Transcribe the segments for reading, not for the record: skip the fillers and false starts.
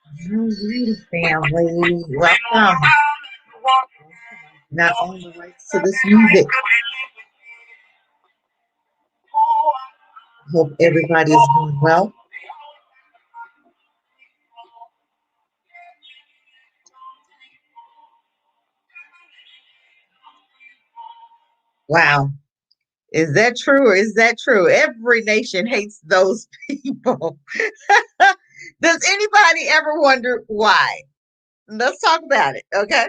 Alrighty, family. Welcome. Not on the rights to this music. Hope everybody is doing well. Wow. Is that true or is that true? Every nation hates those people. Does anybody ever wonder why? Let's talk about it, okay?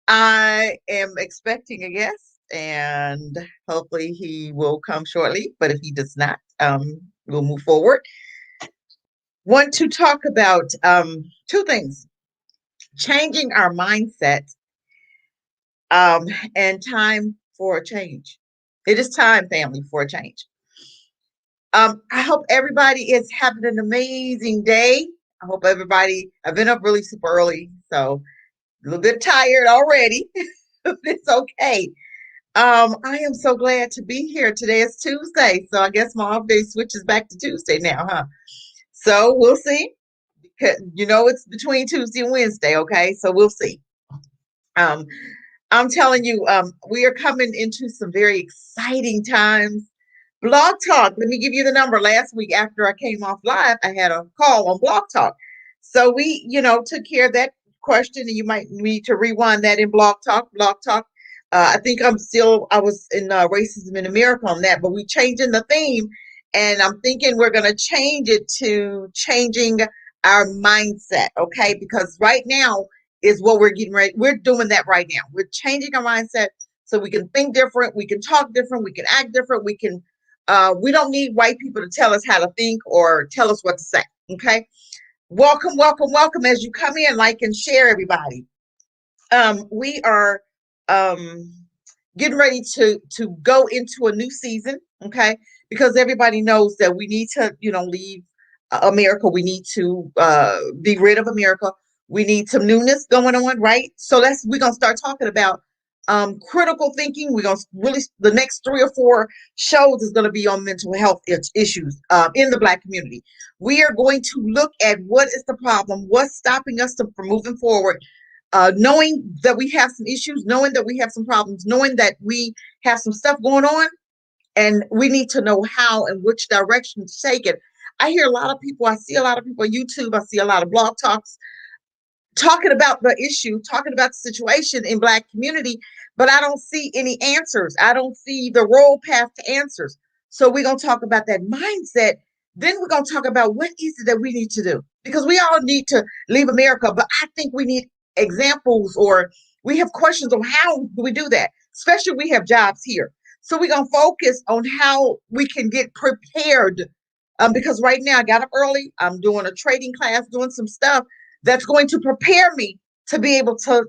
I am expecting a guest and hopefully he will come shortly. But if he does not, we'll move forward. Want to talk about two things: changing our mindset um, and time for a change. It is time, family, for a change. I hope everybody is having an amazing day. I hope everybody, I've been up really super early, so a little bit tired already. It's okay. I am so glad to be here. Today is Tuesday, so I guess my off day switches back to Tuesday now, huh? So we'll see. You know, it's between Tuesday and Wednesday, okay? So we'll see. Um, I'm telling you, we are coming into some very exciting times. Blog Talk, let me give you the number. Last week after I came off live, I had a call on Blog Talk. So we, took care of that question, and you might need to rewind that in Blog Talk. Blog Talk. I think I was in Racism in America on that, but we changing the theme, and I'm thinking we're going to change it to changing our mindset, okay? Because right now is what we're getting ready. We're doing that right now. We're changing our mindset so we can think different, we can talk different, we can act different, we don't need white people to tell us how to think or tell us what to say. Okay. Welcome, welcome, welcome as you come in, like and share, everybody. We are um getting ready to go into a new season, okay? Because everybody knows that we need to, leave America. We need to be rid of America. We need some newness going on, right? So we're gonna start talking about critical thinking. We're gonna really the next 3 or 4 shows is gonna be on mental health issues in the Black community. We are going to look at what is the problem, what's stopping us from moving forward, knowing that we have some issues, knowing that we have some problems, knowing that we have some stuff going on, and we need to know how and which direction to take it. I hear a lot of people, I see a lot of people on YouTube, I see a lot of blog talks talking about the issue, talking about the situation in Black community, but I don't see any answers. I don't see the road path to answers. So we're going to talk about that mindset. Then we're going to talk about what is it that we need to do, because we all need to leave America, but I think we need examples, or we have questions on how do we do that, especially we have jobs here. So we're going to focus on how we can get prepared, because right now I got up early. I'm doing a trading class, doing some stuff that's going to prepare me to be able to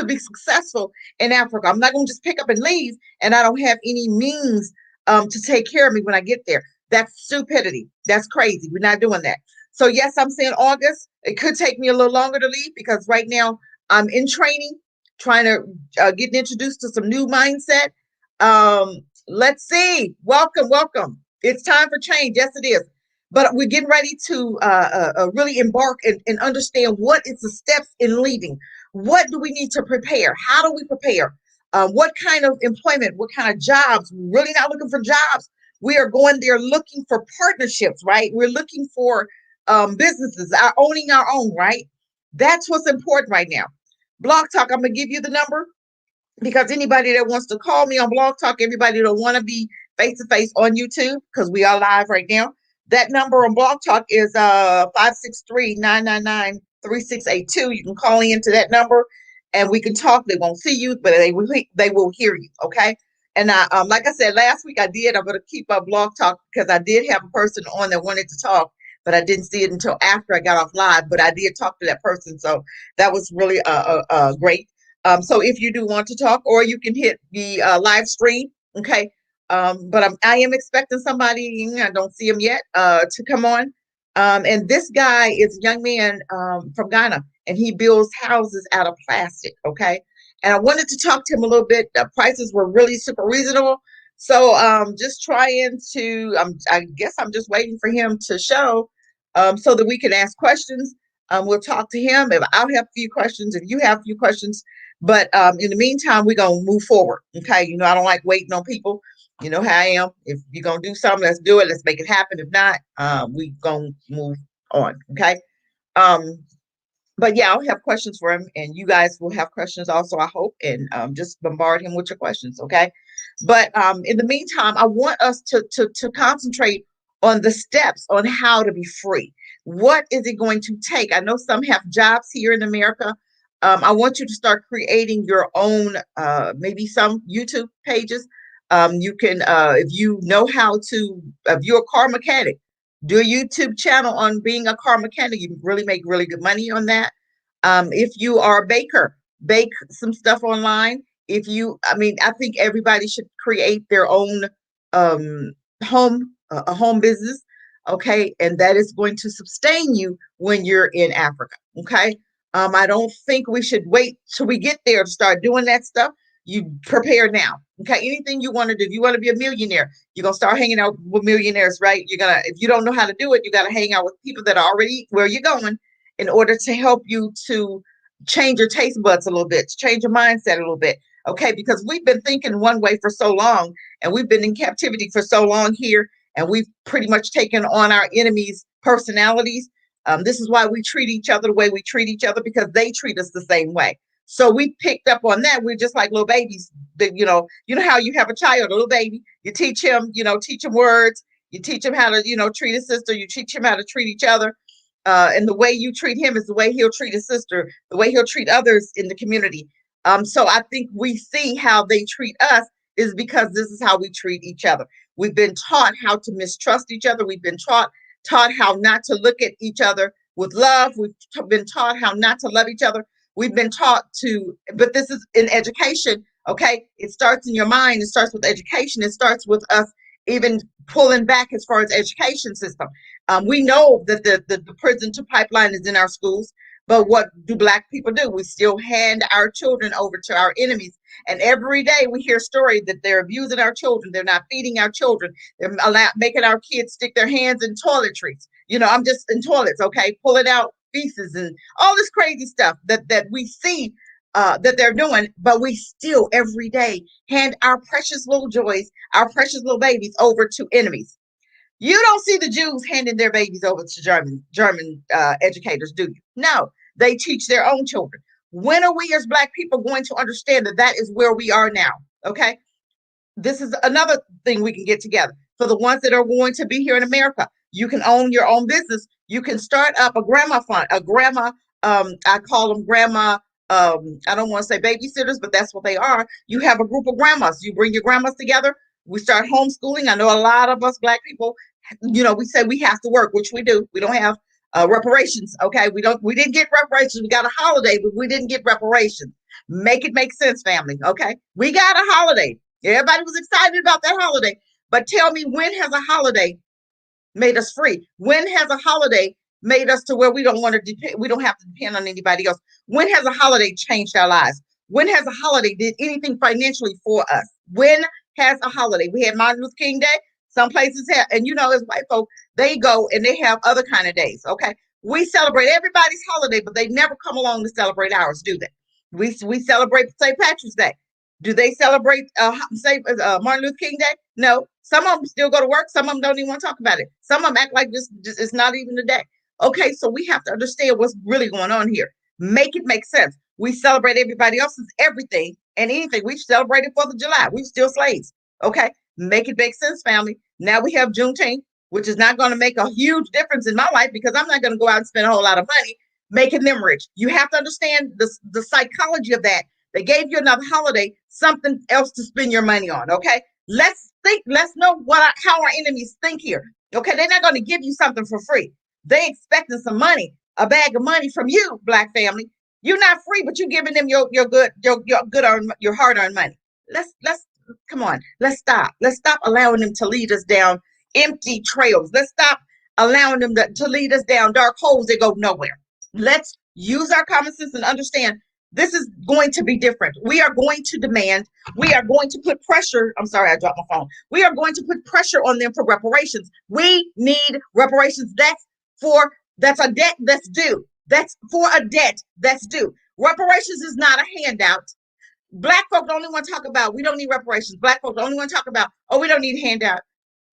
be successful in Africa. I'm not going to just pick up and leave, and I don't have any means to take care of me when I get there. That's stupidity. That's crazy. We're not doing that. So yes, I'm saying August. It could take me a little longer to leave because right now I'm in training, trying to get introduced to some new mindset. Let's see. Welcome, welcome. It's time for change. Yes, it is. But we're getting ready to really embark and understand what is the steps in leaving. What do we need to prepare? How do we prepare? What kind of employment? What kind of jobs? We're really not looking for jobs. We are going there looking for partnerships, right? We're looking for businesses, owning our own, right? That's what's important right now. Blog Talk, I'm going to give you the number, because anybody that wants to call me on Blog Talk, everybody that want to be face to face on YouTube, because we are live right now. That number on Blog Talk is 563-999-3682. You can call into that number and we can talk. They won't see you, but they will hear you. Okay. And like I said last week, I'm going to keep up Blog Talk because I did have a person on that wanted to talk, but I didn't see it until after I got off live. But I did talk to that person, so that was really great. So if you do want to talk, or you can hit the live stream, okay. But I am expecting somebody. I don't see him yet to come on. And this guy is a young man from Ghana, and he builds houses out of plastic. Okay. And I wanted to talk to him a little bit. The prices were really super reasonable. So just trying to, I guess I'm just waiting for him to show. so that we can ask questions. We'll talk to him. If I'll have a few questions, if you have a few questions, but in the meantime, we're gonna move forward. Okay, I don't like waiting on people. You know how I am. If you're gonna do something, let's do it. Let's make it happen. If not, we gonna move on. Okay. Um, but yeah, I'll have questions for him, and you guys will have questions also, I hope, and just bombard him with your questions, okay? But in the meantime, I want us to concentrate on the steps on how to be free. What is it going to take? I know some have jobs here in America. I want you to start creating your own, maybe some YouTube pages. You can, if you know how to, if you're a car mechanic, do a YouTube channel on being a car mechanic. You can really make really good money on that. If you are a baker, bake some stuff online. If you, I mean, I think everybody should create their own um, a home business, okay? And that is going to sustain you when you're in Africa, okay? I don't think we should wait till we get there to start doing that stuff. You prepare now, okay? Anything you want to do, if you want to be a millionaire, you're gonna start hanging out with millionaires, right? You're gonna, if you don't know how to do it, you got to hang out with people that are already where you're going in order to help you to change your taste buds a little bit, to change your mindset a little bit. Okay, because we've been thinking one way for so long, and we've been in captivity for so long here, and we've pretty much taken on our enemies' personalities. This is why we treat each other the way we treat each other, because they treat us the same way. So we picked up on that. We're just like little babies. That you know how you have a child, a little baby. You teach him, teach him words. You teach him how to, treat his sister. You teach him how to treat each other. And the way you treat him is the way he'll treat his sister, the way he'll treat others in the community. So I think we see how they treat us is because this is how we treat each other. We've been taught how to mistrust each other. We've been taught how not to look at each other with love. We've been taught how not to love each other. We've been taught to, but this is in education, okay? It starts in your mind. It starts with education. It starts with us even pulling back as far as education system. We know that the prison to pipeline is in our schools, but what do Black people do? We still hand our children over to our enemies. And every day we hear stories that they're abusing our children. They're not feeding our children. They're making our kids stick their hands in toiletries. I'm just in toilets, okay, pulling out feces and all this crazy stuff that we see that they're doing, but we still every day hand our precious little joys, our precious little babies over to enemies. You don't see the Jews handing their babies over to German educators, do you? No, they teach their own children. When are we as Black people going to understand that that is where we are now? Okay, this is another thing we can get together. For the ones that are going to be here in America, you can own your own business. You can start up a grandma fund, a grandma. I call them grandma. I don't want to say babysitters, but that's what they are. You have a group of grandmas. You bring your grandmas together. We start homeschooling. I know a lot of us Black people, we say we have to work, which we do. We don't have reparations. Okay, we didn't get reparations. We got a holiday, but we didn't get reparations. Make it make sense, family. Okay, we got a holiday. Everybody was excited about that holiday. But tell me, when has a holiday made us free? When has a holiday made us to where we don't want to depend, we don't have to depend on anybody else? When has a holiday changed our lives? When has a holiday did anything financially for us? When has a holiday? We had Martin Luther King Day. Some places have, and as white folk, they go and they have other kind of days. Okay. We celebrate everybody's holiday, but they never come along to celebrate ours, do they? We celebrate St. Patrick's Day. Do they celebrate say Martin Luther King Day? No. Some of them still go to work. Some of them don't even want to talk about it. Some of them act like this it's not even a day. Okay, so we have to understand what's really going on here. Make it make sense. We celebrate everybody else's everything and anything. We've celebrated 4th of July. We're still slaves. Okay, make it make sense, family. Now we have Juneteenth, which is not going to make a huge difference in my life because I'm not going to go out and spend a whole lot of money making them rich. You have to understand the psychology of that. They gave you another holiday, something else to spend your money on. Okay, let's think. Let's know how our enemies think here. Okay, they're not going to give you something for free. They expecting some money, a bag of money from you, Black family. You're not free, but you're giving them your your hard-earned money. Let's come on. Let's stop. Let's stop allowing them to lead us down empty trails. Let's stop allowing them to lead us down dark holes that go nowhere. Let's use our common sense and understand this is going to be different. We are going to demand, we are going to put pressure. I'm sorry, I dropped my phone. We are going to put pressure on them for reparations. We need reparations. That's for that's a debt that's due. That's for a debt that's due. Reparations is not a handout. Black folk only want to talk about we don't need reparations. Black folk only want to talk about, oh, we don't need handout.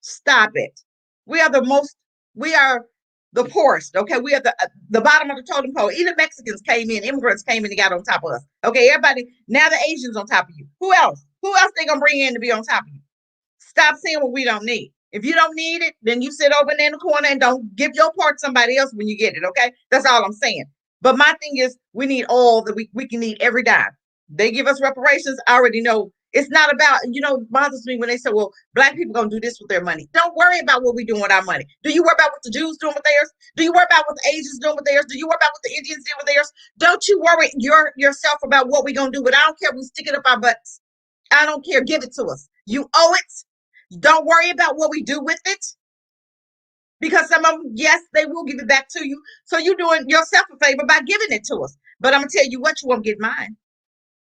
Stop it. We are the most, we are the poorest. Okay, we are the bottom of the totem pole. Even Mexicans came in, immigrants came in and got on top of us. Okay, everybody, now the Asians on top of you. Who else? Who else they gonna bring in to be on top of you? Stop saying what we don't need. If you don't need it, then you sit over there in the corner and don't give your part to somebody else when you get it. Okay, that's all I'm saying. But my thing is, we need all that we can need every dime. They give us reparations. I already know it's not about, it bothers me when they say, well, black people gonna do this with their money. Don't worry about what we doing with our money. Do you worry about what the Jews doing with theirs? Do you worry about what the Asians doing with theirs? Do you worry about what the Indians did with theirs? Don't you worry yourself about what we gonna do with it. I don't care if we stick it up our butts. I don't care. Give it to us. You owe it. Don't worry about what we do with it. Because some of them, yes, they will give it back to you. So you're doing yourself a favor by giving it to us. But I'm gonna tell you what, you won't get mine.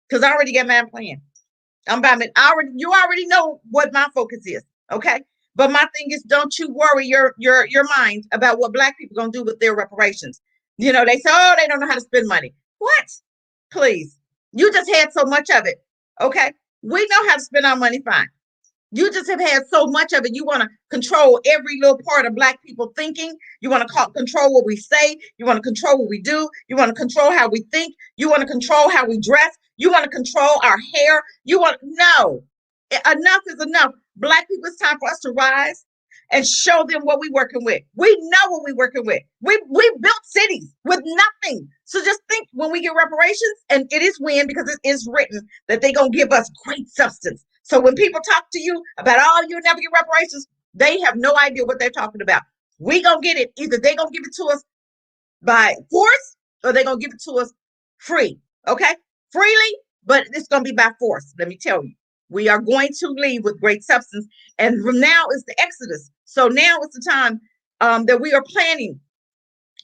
Because I already got mine planned. You already know what my focus is. Okay. But my thing is, don't you worry your mind about what black people gonna do with their reparations. They say, oh, they don't know how to spend money. What? Please. You just had so much of it. Okay. We know how to spend our money fine. You just have had so much of it. You want to control every little part of black people thinking. You want to control what we say. You want to control what we do. You want to control how we think. You want to control how we dress. You want to control our hair. No. Enough is enough. Black people, it's time for us to rise and show them what we're working with. We know what we're working with. We built cities with nothing. So just think, when we get reparations, and it is because it is written that they're going to give us great substance. So when people talk to you about, oh, you'll never get reparations, they have no idea what they're talking about. We gonna get it. Either they gonna give it to us by force, or they gonna give it to us free. Okay, freely, but it's gonna be by force. Let me tell you, we are going to leave with great substance, and from now is the Exodus. So now is the time that we are planning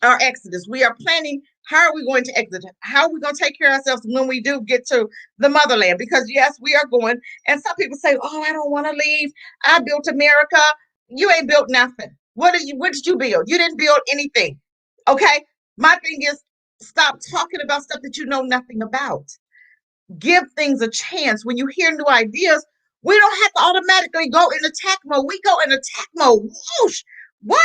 our Exodus. We are planning, how are we going to exit? How are we going to take care of ourselves when we do get to the motherland? Because yes, we are going. And some people say, oh, I don't want to leave. I built America. You ain't built nothing. What did you build? You didn't build anything. Okay. My thing is, stop talking about stuff that you know nothing about. Give things a chance. When you hear new ideas, we don't have to automatically go in attack mode. We go in attack mode. Whoosh. Why?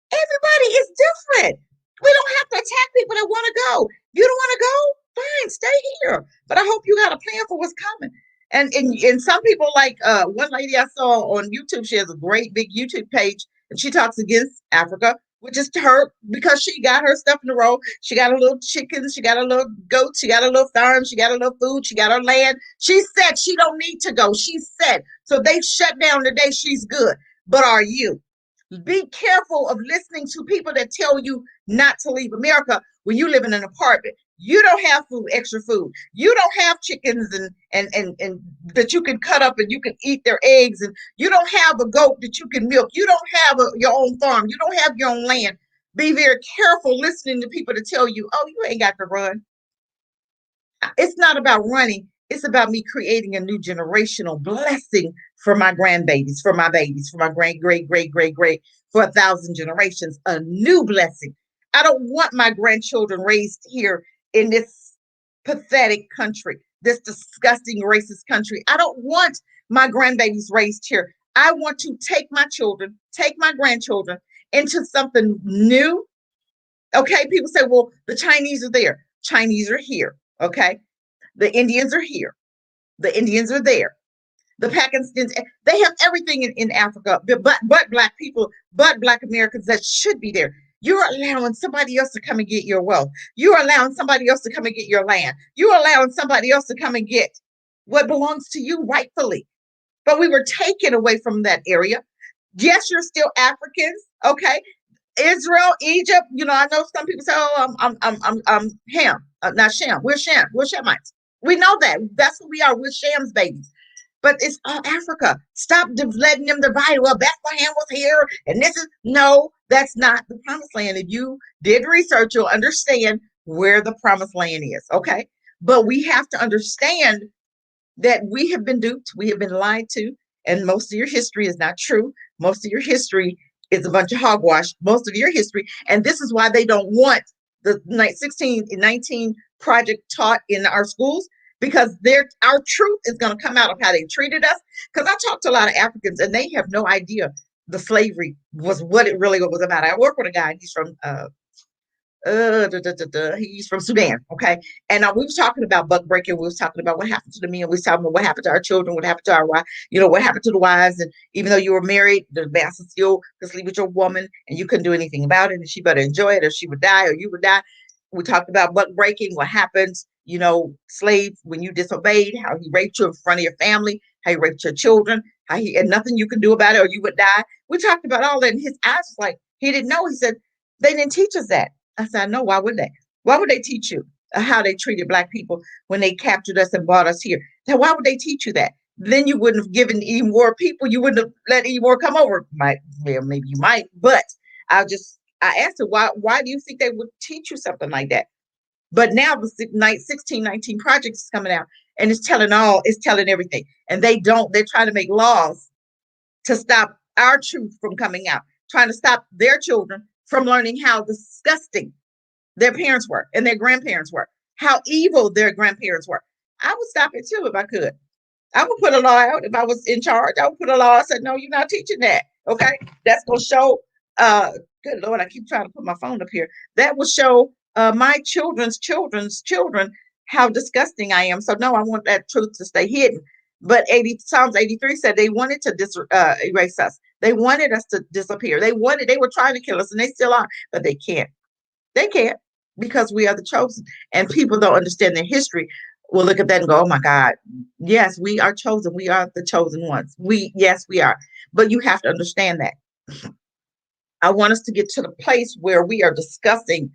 Everybody is different. We don't have to attack people that want to go. You don't want to go? Fine, stay here. But I hope you got a plan for what's coming. And some people, like one lady I saw on YouTube, she has a great big YouTube page, and she talks against Africa, which is to her, because she got her stuff in a row. She got a little chickens, she got a little goats, she got a little farm, she got a little food, she got her land. She said she don't need to go. She said, so they shut down today. She's good. But are you? Be careful of listening to people that tell you not to leave America when you live in an apartment. You don't have food, extra food. You don't have chickens and that you can cut up and you can eat their eggs, and you don't have a goat that you can milk. You don't have your own farm. You don't have your own land. Be very careful listening to people to tell you, oh, you ain't got to run. It's not about running. It's about me creating a new generational blessing for my grandbabies, for my babies, for my great, great, great, great, great, for 1,000 generations, a new blessing. I don't want my grandchildren raised here in this pathetic country, this disgusting racist country. I don't want my grandbabies raised here. I want to take my children, take my grandchildren into something new. Okay, people say, well, the Chinese are there. Chinese are here. Okay, the Indians are here. The Indians are there. The Pakistanis, they have everything in Africa, but black people, but black Americans that should be there. You're allowing somebody else to come and get your wealth. You're allowing somebody else to come and get your land. You're allowing somebody else to come and get what belongs to you rightfully. But we were taken away from that area. Yes, you're still Africans, okay? Israel, Egypt. I know some people say, "Oh, I'm Ham, not Shem. We're Shem. We're Shemites." We know that. That's who we are. We're Shem's babies. But it's all Africa. Stop letting them divide. Well, Bethlehem was here, and this is that's not the promised land. If you did research, you'll understand where the promised land is. Okay, but we have to understand that we have been duped. We have been lied to, and most of your history is not true. Most of your history is a bunch of hogwash, most of your history. And this is why they don't want the 19 project taught in our schools, because our truth is going to come out of how they treated us. Because I talk to a lot of Africans and they have no idea the slavery was what it really was about. I work with a guy, he's from he's from Sudan, okay? And we was talking about buck breaking. We was talking about what happened to the men. We was talking about what happened to our children, what happened to our wives, what happened to the wives. And even though you were married, the master still could sleep with your woman, and you couldn't do anything about it. And she better enjoy it, or she would die, or you would die. We talked about buck breaking, what happens, slaves when you disobeyed, how he raped you in front of your family, how he raped your children, how he and nothing you could do about it, or you would die. We talked about all that, and his eyes was like he didn't know. He said they didn't teach us that. I said, no, why would they? Why would they teach you how they treated Black people when they captured us and brought us here? Now, why would they teach you that? Then you wouldn't have given any more people. You wouldn't have let any more come over. Maybe you might, but I asked her, why do you think they would teach you something like that? But now the 1619 project is coming out, and it's telling everything. And they're trying to make laws to stop our truth from coming out, trying to stop their children from learning how disgusting their parents were and their grandparents were, how evil their grandparents were. I would stop it too if I could. I would put a law out if I was in charge. I would put a law and say, no, you're not teaching that. Okay. That's going to show, good Lord, I keep trying to put my phone up here. That will show my children's children how disgusting I am. So no, I want that truth to stay hidden. But Psalms 83 said they wanted to erase us. They wanted us to disappear. They were trying to kill us, and they still are, but they can't. They can't, because we are the chosen, and people don't understand their history. Will look at that and go, "Oh my God, yes, we are chosen. We are the chosen ones. Yes, we are." But you have to understand that. I want us to get to the place where we are discussing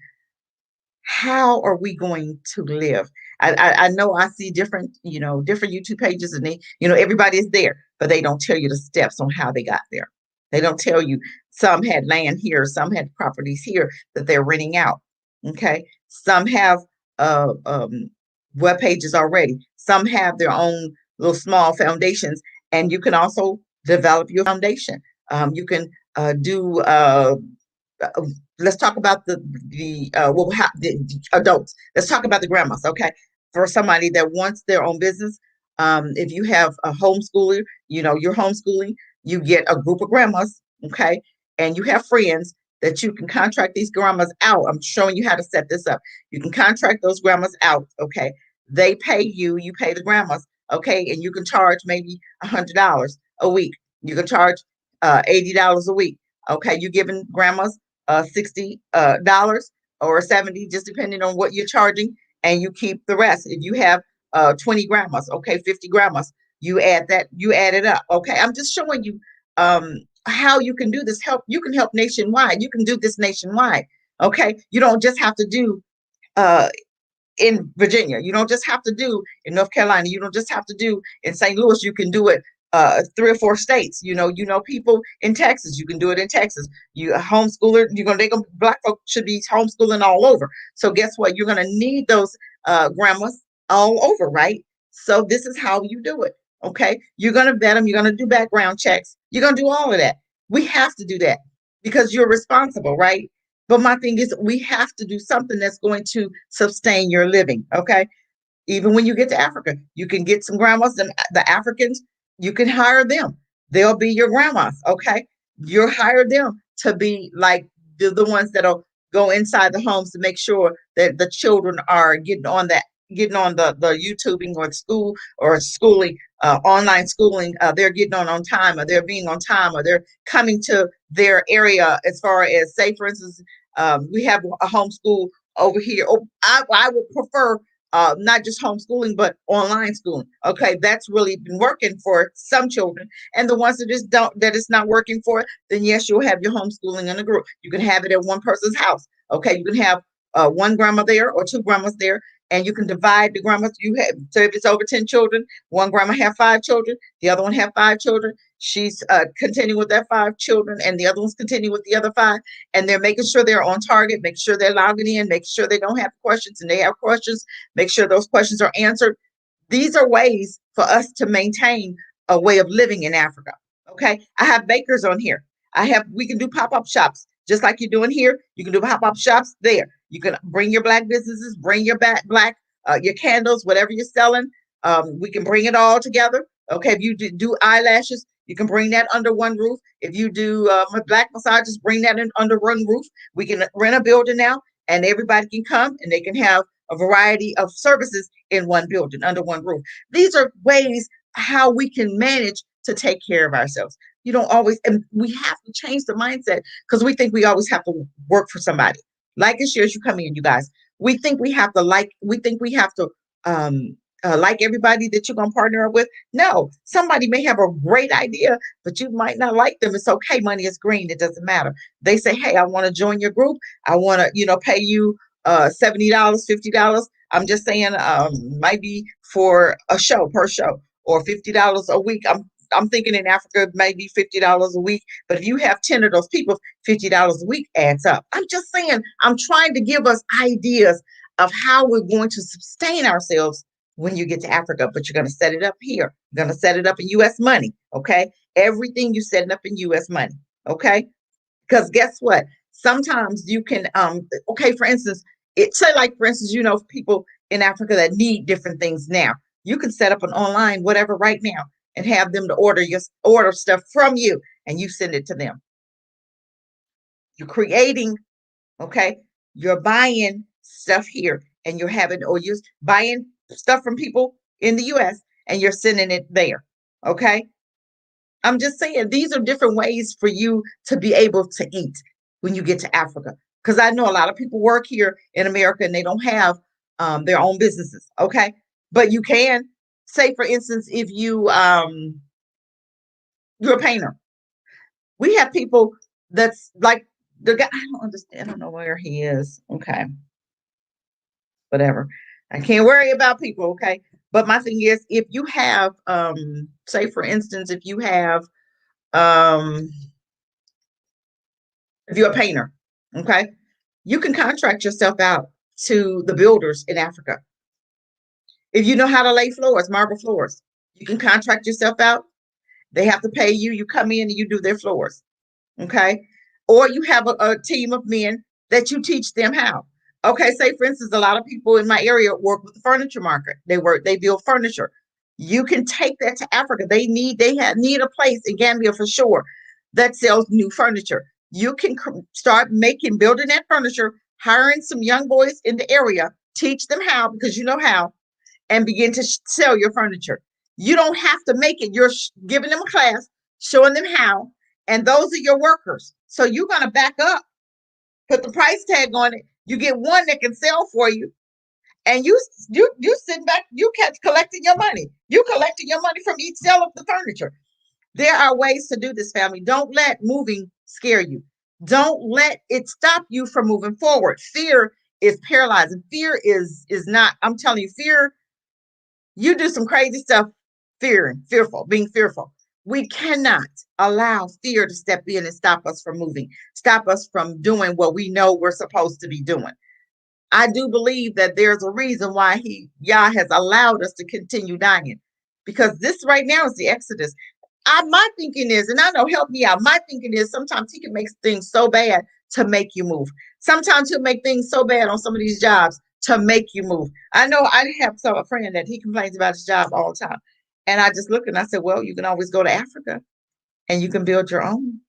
how are we going to live. I know I see different YouTube pages, and everybody is there, but they don't tell you the steps on how they got there. They don't tell you some had land here, some had properties here that they're renting out. Okay, some have web pages already. Some have their own little small foundations, and you can also develop your foundation. You can do let's talk about the adults. Let's talk about the grandmas, okay? For somebody that wants their own business, if you have a homeschooler, you're homeschooling, you get a group of grandmas, okay? And you have friends that you can contract these grandmas out. I'm showing you how to set this up. You can contract those grandmas out, okay? They pay you, you pay the grandmas, okay? And you can charge maybe $100 a week. You can charge $80 a week, okay? You're giving grandmas $60 or 70, just depending on what you're charging, and you keep the rest. If you have 20 grandmas, okay, 50 grandmas, you add it up. Okay, I'm just showing you how you can do this. You can help nationwide. You can do this nationwide. Okay, you don't just have to do uh, in Virginia. You don't just have to do in North Carolina. You don't just have to do in St. Louis. You can do it 3 or 4 states. People in Texas. You can do it in Texas. You a homeschooler. Black folks should be homeschooling all over. So guess what? You're gonna need those grandmas all over, right? So this is how you do it. Okay, you're gonna vet them. You're gonna do background checks. You're gonna do all of that. We have to do that because you're responsible, right? But my thing is, we have to do something that's going to sustain your living. Okay. Even when you get to Africa, you can get some grandmas, the Africans, you can hire them. They'll be your grandmas. Okay. You hire them to be like the ones that'll go inside the homes to make sure that the children are getting on the YouTubing or the school or schooling, online schooling. They're getting on time, or they're being on time, or they're coming to their area. As far as, say, for instance, we have a homeschool over here. I would prefer not just homeschooling, but online schooling. Okay, that's really been working for some children, and the ones that it's not working for, then yes, you'll have your homeschooling in a group. You can have it at one person's house. Okay, you can have one grandma there or 2 grandmas there, and you can divide the grandmas. So if it's over 10 children, one grandma have 5 children, the other one have 5 children. She's continuing with that 5 children, and the other one's continuing with the other 5, and they're making sure they're on target, making sure they're logging in, making sure they don't have questions, and they have questions, make sure those questions are answered. These are ways for us to maintain a way of living in Africa. Okay, I have bakers on here. We can do pop-up shops just like you're doing here. You can do pop-up shops there. You can bring your black businesses, bring your black your candles, whatever you're selling. We can bring it all together. Okay, if you do eyelashes, you can bring that under one roof. If you do black massages, bring that in under one roof. We can rent a building now, and everybody can come and they can have a variety of services in one building under one roof. These are ways how we can manage to take care of ourselves. You don't always, and we have to change the mindset because we think we always have to work for somebody. Like and share as you come in, you guys. We think we have to like everybody that you're going to partner up with. No, somebody may have a great idea, but you might not like them. It's okay. Money is green. It doesn't matter. They say, hey, I want to join your group. I want to, pay you $70, $50. I'm just saying, might be for a show per show or $50 a week. I'm thinking in Africa, maybe $50 a week. But if you have 10 of those people, $50 a week adds up. I'm just saying, I'm trying to give us ideas of how we're going to sustain ourselves when you get to Africa, but you're going to set it up here. You're going to set it up in US money. Okay. Everything you're setting up in US money. Okay. Because guess what? Sometimes you can, okay, for instance, for instance, people in Africa that need different things now. You can set up an online whatever right now and have them to order stuff from you and you send it to them. You're creating, okay, you're buying stuff here and you're buying stuff from people in the US and you're sending it there. Okay. I'm just saying these are different ways for you to be able to eat when you get to Africa. Because I know a lot of people work here in America and they don't have their own businesses. Okay. But you can say, for instance, if you're a painter, we have people that's like the guy. I don't understand. I don't know where he is. Okay. Whatever. I can't worry about people. Okay. But my thing is, if you have, say, for instance, um, if you're a painter, okay, you can contract yourself out to the builders in Africa. If you know how to lay floors, marble floors, you can contract yourself out. They have to pay you. You come in and you do their floors. Okay. Or you have a team of men that you teach them how. Okay. Say, for instance, a lot of people in my area work with the furniture market. They build furniture. You can take that to Africa. They need a place in Gambia for sure that sells new furniture. You can start building that furniture, hiring some young boys in the area, teach them how because you know how, and begin to sell your furniture. You don't have to make it. You're giving them a class, showing them how, and those are your workers. So you're going to back up, put the price tag on it. You get one that can sell for you, and you sitting back, you catch collecting your money. You collecting your money from each sale of the furniture. There are ways to do this, family. Don't let moving scare you. Don't let it stop you from moving forward. Fear is paralyzing. Fear is not. I'm telling you, fear. You do some crazy stuff, being fearful. We cannot allow fear to step in and stop us from moving, stop us from doing what we know we're supposed to be doing. I do believe that there's a reason why Yah has allowed us to continue dying, because this right now is the Exodus. My thinking is, and I know, help me out. My thinking is sometimes he can make things so bad to make you move. Sometimes he'll make things so bad on some of these jobs to make you move. I know I have a friend that he complains about his job all the time. And I just look and I said, well, you can always go to Africa and you can build your own.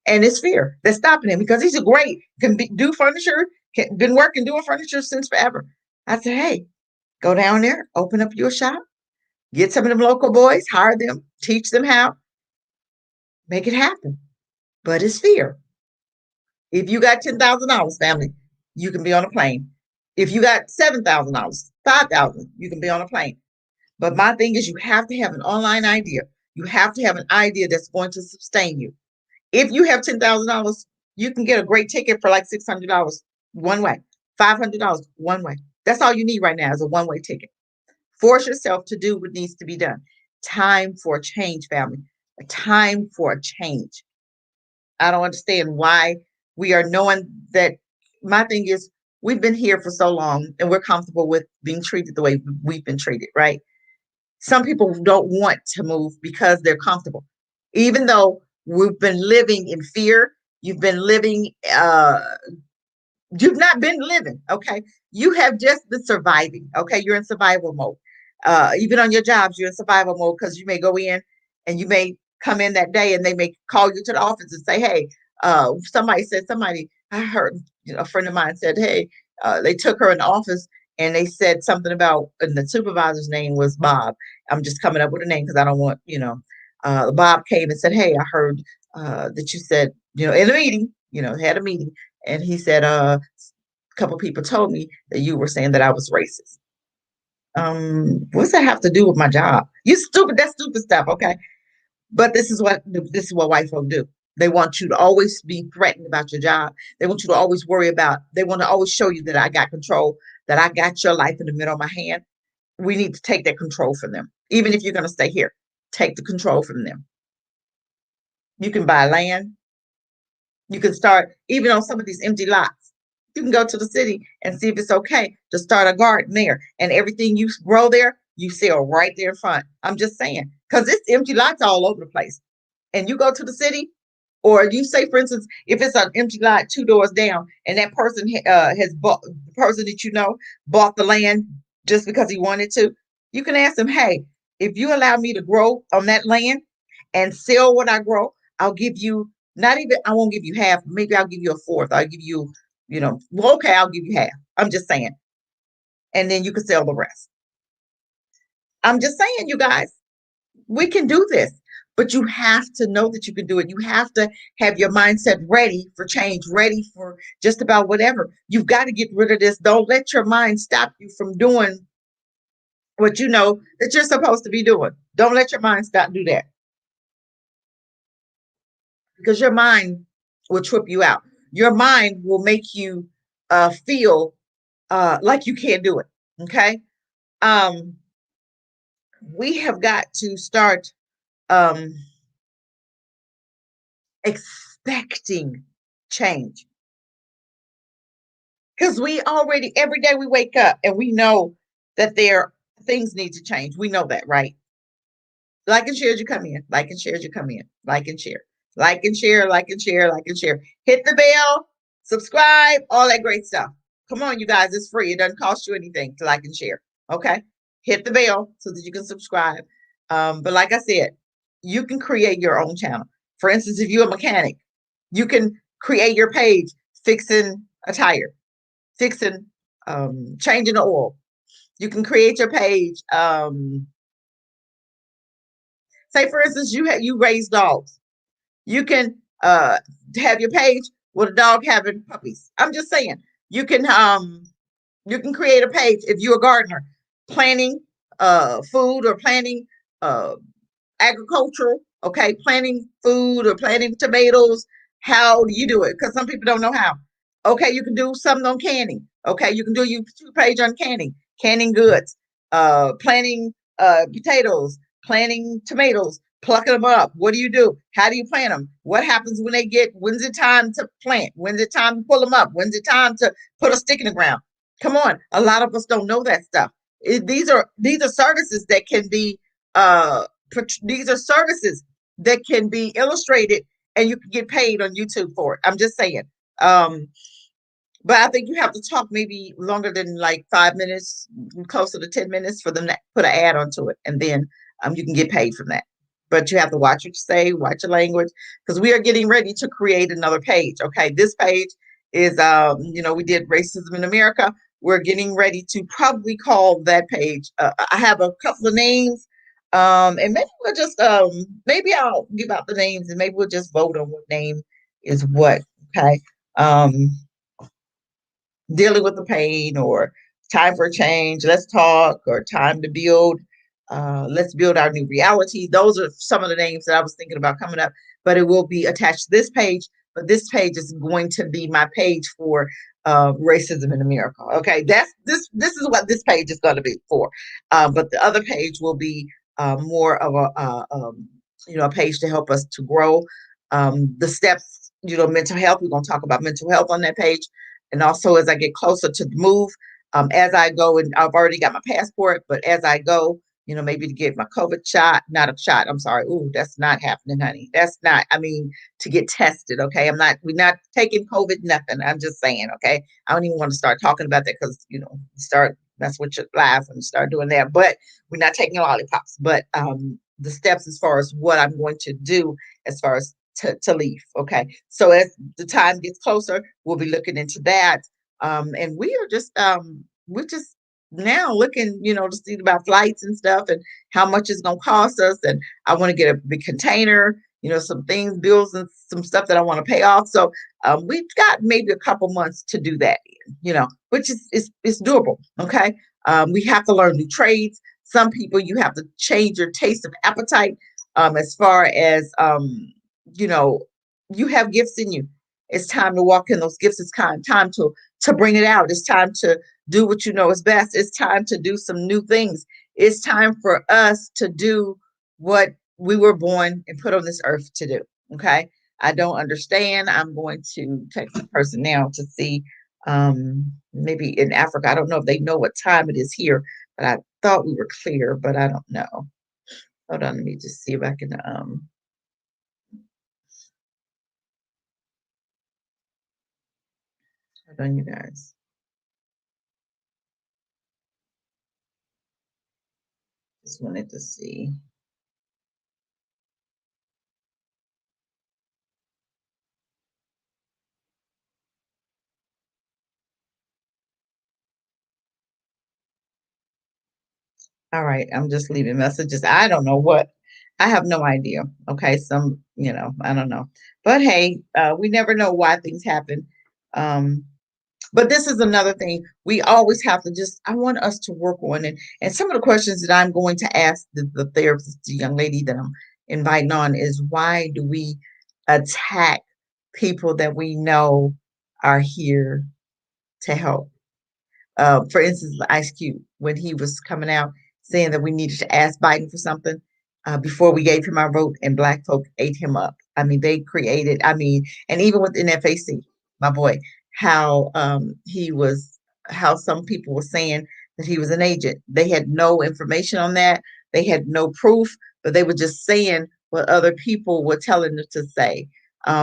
And it's fear that's stopping him because he's do furniture, been working doing furniture since forever. I said, hey, go down there, open up your shop, get some of them local boys, hire them, teach them how, make it happen. But it's fear. If you got $10,000, family, you can be on a plane. If you got $7,000, $5,000, you can be on a plane. But my thing is, you have to have an online idea. You have to have an idea that's going to sustain you. If you have $10,000, you can get a great ticket for like $600 one way, $500 one way. That's all you need right now is a one-way ticket. Force yourself to do what needs to be done. Time for a change, family. A time for a change. I don't understand why we are knowing that. My thing is, we've been here for so long and we're comfortable with being treated the way we've been treated, right? Some people don't want to move because they're comfortable. Even though We've been living in fear. You've been living, you've not been living, okay? You have just been surviving, okay? You're in survival mode. Even on your jobs, you're in survival mode because you may go in and you may come in that day and they may call you to the office and say, hey, somebody, I heard, a friend of mine said, hey, they took her in the office and they said something about, and the supervisor's name was Bob. I'm just coming up with a name because I don't want, Bob came and said, hey, I heard that you said, in a meeting, had a meeting, and he said, a couple people told me that you were saying that I was racist. What's that have to do with my job? You stupid, that's stupid stuff, okay? But this is what white folk do. They want you to always be threatened about your job. They want you to always worry about, they want to always show you that I got control, that I got your life in the middle of my hand. We need to take that control from them. Even if you're going to stay here, take the control from them. You can buy land. You can start even on some of these empty lots. You can go to the city and see if it's okay to start a garden there, and everything you grow there, you sell right there in front. I'm just saying, because it's empty lots all over the place. And you go to the city, or you say, for instance, if it's an empty lot 2 doors down, and that person has bought, the person that bought the land just because he wanted to, you can ask them, hey, if you allow me to grow on that land and sell what I grow, I'll give you, not even, I won't give you half, maybe I'll give you a fourth. I'll give you, well, okay, I'll give you half. I'm just saying. And then you can sell the rest. I'm just saying, you guys, we can do this, but you have to know that you can do it. You have to have your mindset ready for change, ready for just about whatever. You've got to get rid of this. Don't let your mind stop you from doing what you know that you're supposed to be doing. Don't let your mind stop do that, because your mind will trip you out. Your mind will make you feel like you can't do it. Okay. Um, we have got to start um, expecting change, because we already, every day we wake up and we know that there things need to change. We know that, right? Like and share as you come in. Like and share as you come in. Like and share. Like and share. Like and share. Like and share. Hit the bell. Subscribe. All that great stuff. Come on, you guys. It's free. It doesn't cost you anything to like and share. Okay. Hit the bell so that you can subscribe. But like I said, you can create your own channel. For instance, if you're a mechanic, you can create your page fixing a tire, fixing, changing the oil. You can create your page. Say, for instance, you raise dogs. You can have your page with a dog having puppies. I'm just saying, you can create a page if you're a gardener, planting food, or planting uh, agricultural, okay, planting food or planting tomatoes. How do you do it? Because some people don't know how. Okay, you can do something on canning. Okay, you can do your page on canning, canning goods, planting potatoes, planting tomatoes, plucking them up. What do you do? How do you plant them? What happens when they get, when's it time to plant? When's it time to pull them up? When's it time to put a stick in the ground? Come on, a lot of us don't know that stuff. These are services that can be uh these are services that can be illustrated, and you can get paid on YouTube for it. I'm just saying. Um, but I think you have to talk maybe longer than like 5 minutes, closer to 10 minutes, for them to put an ad onto it. And then you can get paid from that. But you have to watch what you say, watch your language, because we are getting ready to create another page. Okay. This page is, we did racism in America. We're getting ready to probably call that page. I have a couple of names. And maybe we'll just, maybe I'll give out the names, and maybe we'll just vote on what name is what. Okay. Um, Dealing with the pain, or time for change, let's talk, or time to build, let's build our new reality. Those are some of the names that I was thinking about coming up, but it will be attached to this page. But this page is going to be my page for racism in America. Okay, this is what this page is going to be for. But the other page will be more of a page to help us to grow. The steps, mental health. We're going to talk about mental health on that page. And also, as I get closer to the move, as I go, and I've already got my passport, but as I go, maybe to get my COVID shot, not a shot. I'm sorry. Ooh, that's not happening, honey. That's not, I mean, to get tested. Okay. We're not taking COVID, nothing. I'm just saying, okay. I don't even want to start talking about that because, start mess with your life and start doing that. But we're not taking lollipops. But the steps as far as what I'm going to do as far as to leave. Okay. So as the time gets closer, we'll be looking into that. And we're just now looking, to see about flights and stuff and how much it's going to cost us. And I want to get a big container, some things, bills and some stuff that I want to pay off. So we've got maybe a couple months to do that, which is doable. Okay. We have to learn new trades. Some people, you have to change your taste of appetite as far as, you know, you have gifts in you. It's time to walk in those gifts. It's time to bring it out. It's time to do what you know is best. It's time to do some new things. It's time for us to do what we were born and put on this earth to do. Okay. I don't understand. I'm going to text the person now to see maybe in Africa. I don't know if they know what time it is here, but I thought we were clear, but I don't know. Hold on, let me just see if I can hold on, you guys. Just wanted to see. All right, I'm just leaving messages. I don't know what. I have no idea. Okay, I don't know. But hey, we never know why things happen. Um, but this is another thing we always have to I want us to work on it. And some of the questions that I'm going to ask the therapist, the young lady that I'm inviting on, is why do we attack people that we know are here to help? For instance, Ice Cube, when he was coming out saying that we needed to ask Biden for something before we gave him our vote, and black folk ate him up. I mean, they created, and even with NFAC, my boy, how how some people were saying that he was an agent. They had no information on that. They had no proof, but they were just saying what other people were telling them to say.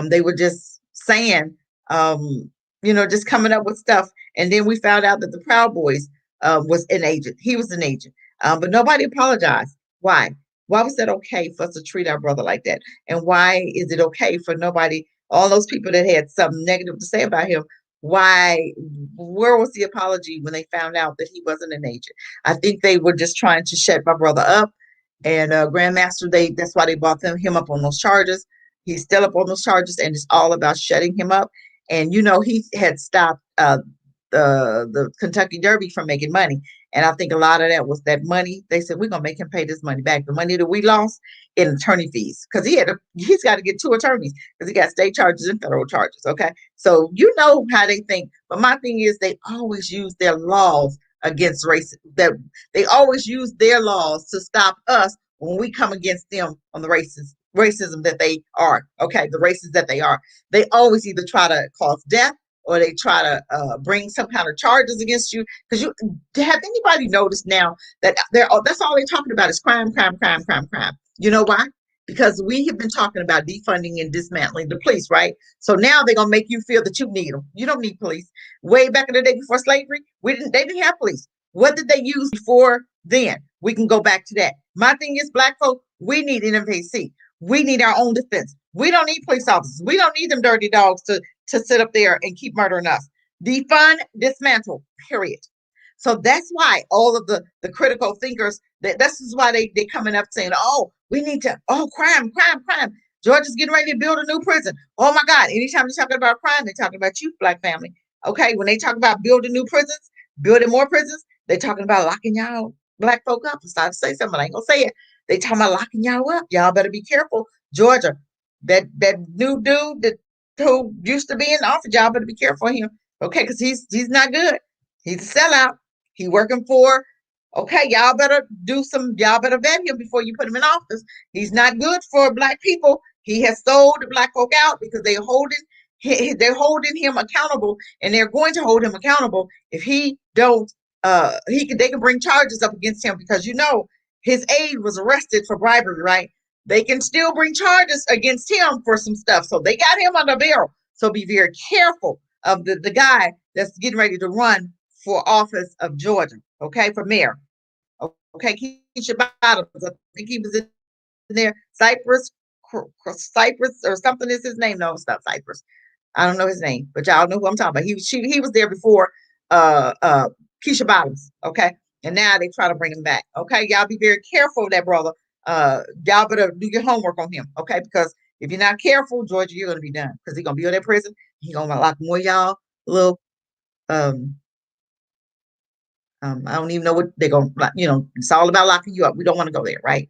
They were just saying, just coming up with stuff. And then we found out that the Proud Boys was an agent. He was an agent, but nobody apologized. Why? Why was that okay for us to treat our brother like that? And why is it okay for nobody, all those people that had something negative to say about him? Why? Where was the apology when they found out that he wasn't an agent? I think they were just trying to shut my brother up. And Grandmaster, that's why they brought him up on those charges. He's still up on those charges, and it's all about shutting him up. And he had stopped the Kentucky Derby from making money. And I think a lot of that was that money. They said, we're gonna make him pay this money back. The money that we lost in attorney fees. Because he's got to get two attorneys because he got state charges and federal charges. Okay. So you know how they think. But my thing is they always use their laws against race, that they always use their laws to stop us when we come against them on the racism that they are. Okay, the races that they are. They always either try to cause death or they try to bring some kind of charges against you. Because have anybody noticed now that that's all they're talking about is crime, crime, crime, crime, crime. You know why? Because we have been talking about defunding and dismantling the police, right? So now they're gonna make you feel that you need them. You don't need police. Way back in the day before slavery, they didn't have police. What did they use before then? We can go back to that. My thing is, black folk, we need NFAC. We need our own defense. We don't need police officers. We don't need them dirty dogs to sit up there and keep murdering us. Defund, dismantle, period. So that's why all of the critical thinkers, this is why they coming up saying, oh, we need to, oh, crime, crime, crime. Georgia's getting ready to build a new prison. Oh my God. Anytime they're talking about crime, they're talking about you, black family. Okay. When they talk about building new prisons, building more prisons, they're talking about locking y'all black folk up. It's time to say something. I ain't gonna say it. They talking about locking y'all up. Y'all better be careful. Georgia, that new dude that who used to be in office, y'all better be careful of him. Okay, because he's not good. He's a sellout. He working for. Okay, y'all better vet him before you put him in office. He's not good for black people. He has sold the black folk out because they're holding him accountable, and they're going to hold him accountable if he don't they can bring charges up against him because his aide was arrested for bribery, right? They can still bring charges against him for some stuff. So they got him under barrel. So be very careful of the guy that's getting ready to run for office of Georgia, okay, for mayor. Okay, Keisha Bottoms. I think he was in there. Cypress or something is his name. No, it's not Cypress. I don't know his name, but y'all know who I'm talking about. He was there before uh uh Keisha Bottoms, okay? And now they try to bring him back. Okay, y'all be very careful of that brother. Y'all better do your homework on him, okay? Because if you're not careful, Georgia, you're gonna be done. Because he's gonna be in that prison. He's gonna lock more y'all little um I don't even know what they're gonna, it's all about locking you up. We don't want to go there, right?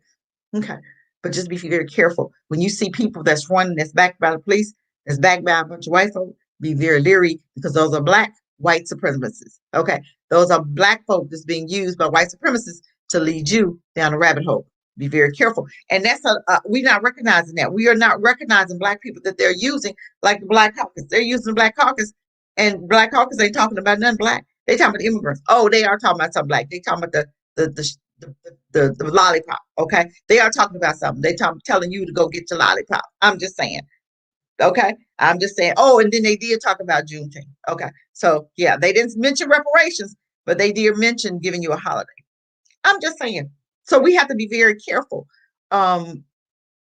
Okay. But just be very careful. When you see people that's running, that's backed by the police, that's backed by a bunch of white folk, be very leery because those are black white supremacists. Okay. Those are black folk that's being used by white supremacists to lead you down a rabbit hole. Be very careful. And we're not recognizing that. We are not recognizing black people that they're using, like the Black Caucus. They're using the Black Caucus, and Black Caucus ain't talking about none black. They talking about immigrants. Oh, they are talking about some black. They talking about the lollipop. Okay, they are talking about something. Telling you to go get your lollipop. I'm just saying. Okay, I'm just saying. Oh, and then they did talk about Juneteenth. Okay, so yeah, they didn't mention reparations, but they did mention giving you a holiday. I'm just saying. So we have to be very careful um,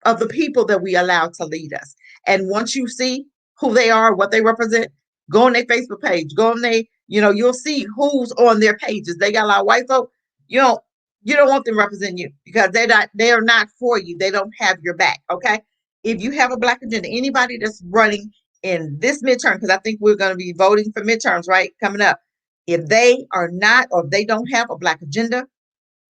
of the people that we allow to lead us. And once you see who they are, what they represent, go on their Facebook page, go on you'll see who's on their pages. They got a lot of white folk. You don't, you don't want them representing you because they are not for you. They don't have your back. Okay. If you have a black agenda, anybody that's running in this midterm, because I think we're going to be voting for midterms, right? Coming up. If they are not, or if they don't have a black agenda,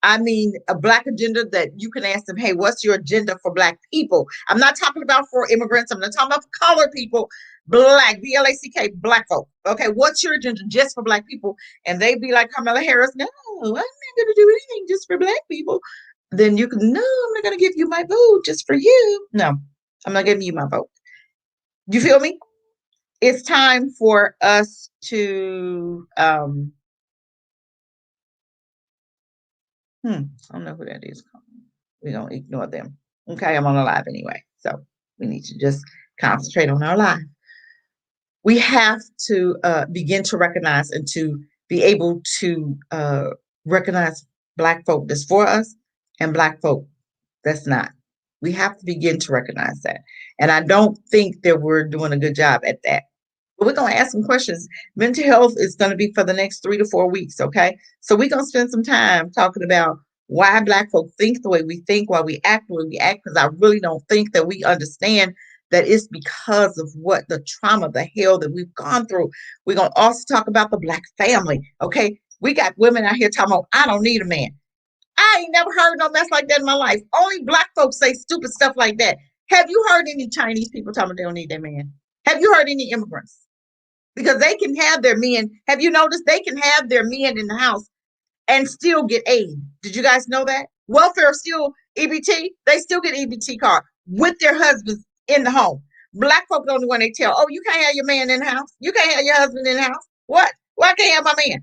I mean, a black agenda that you can ask them, hey, what's your agenda for black people? I'm not talking about for immigrants. I'm not talking about for colored people, black, BLACK, black folk. Okay, what's your agenda just for black people? And they be like Kamala Harris, no, I'm not going to do anything just for black people. Then you can, no, I'm not going to give you my vote just for you. No, I'm not giving you my vote. You feel me? It's time for us to, I don't know who that is. We don't ignore them. Okay, I'm on a live anyway. So we need to just concentrate on our live. We have to begin to recognize and to be able to recognize black folk that's for us and black folk that's not. We have to begin to recognize that. And I don't think that we're doing a good job at that. But we're going to ask some questions. Mental health is going to be for the next 3 to 4 weeks. Okay. So we're going to spend some time talking about why black folk think the way we think, why we act the way we act, because I really don't think that we understand that it's because of what the trauma, the hell that we've gone through. We're going to also talk about the black family. Okay. We got women out here talking about, I don't need a man. I ain't never heard no mess like that in my life. Only black folks say stupid stuff like that. Have you heard any Chinese people talking about they don't need their man? Have you heard any immigrants? Because they can have their men. Have you noticed they can have their men in the house and still get aid? Did you guys know that? Welfare still EBT. They still get EBT card with their husbands in the home. Black folk the only one they tell, oh, you can't have your man in the house. You can't have your husband in the house. What? Why can't I have my man?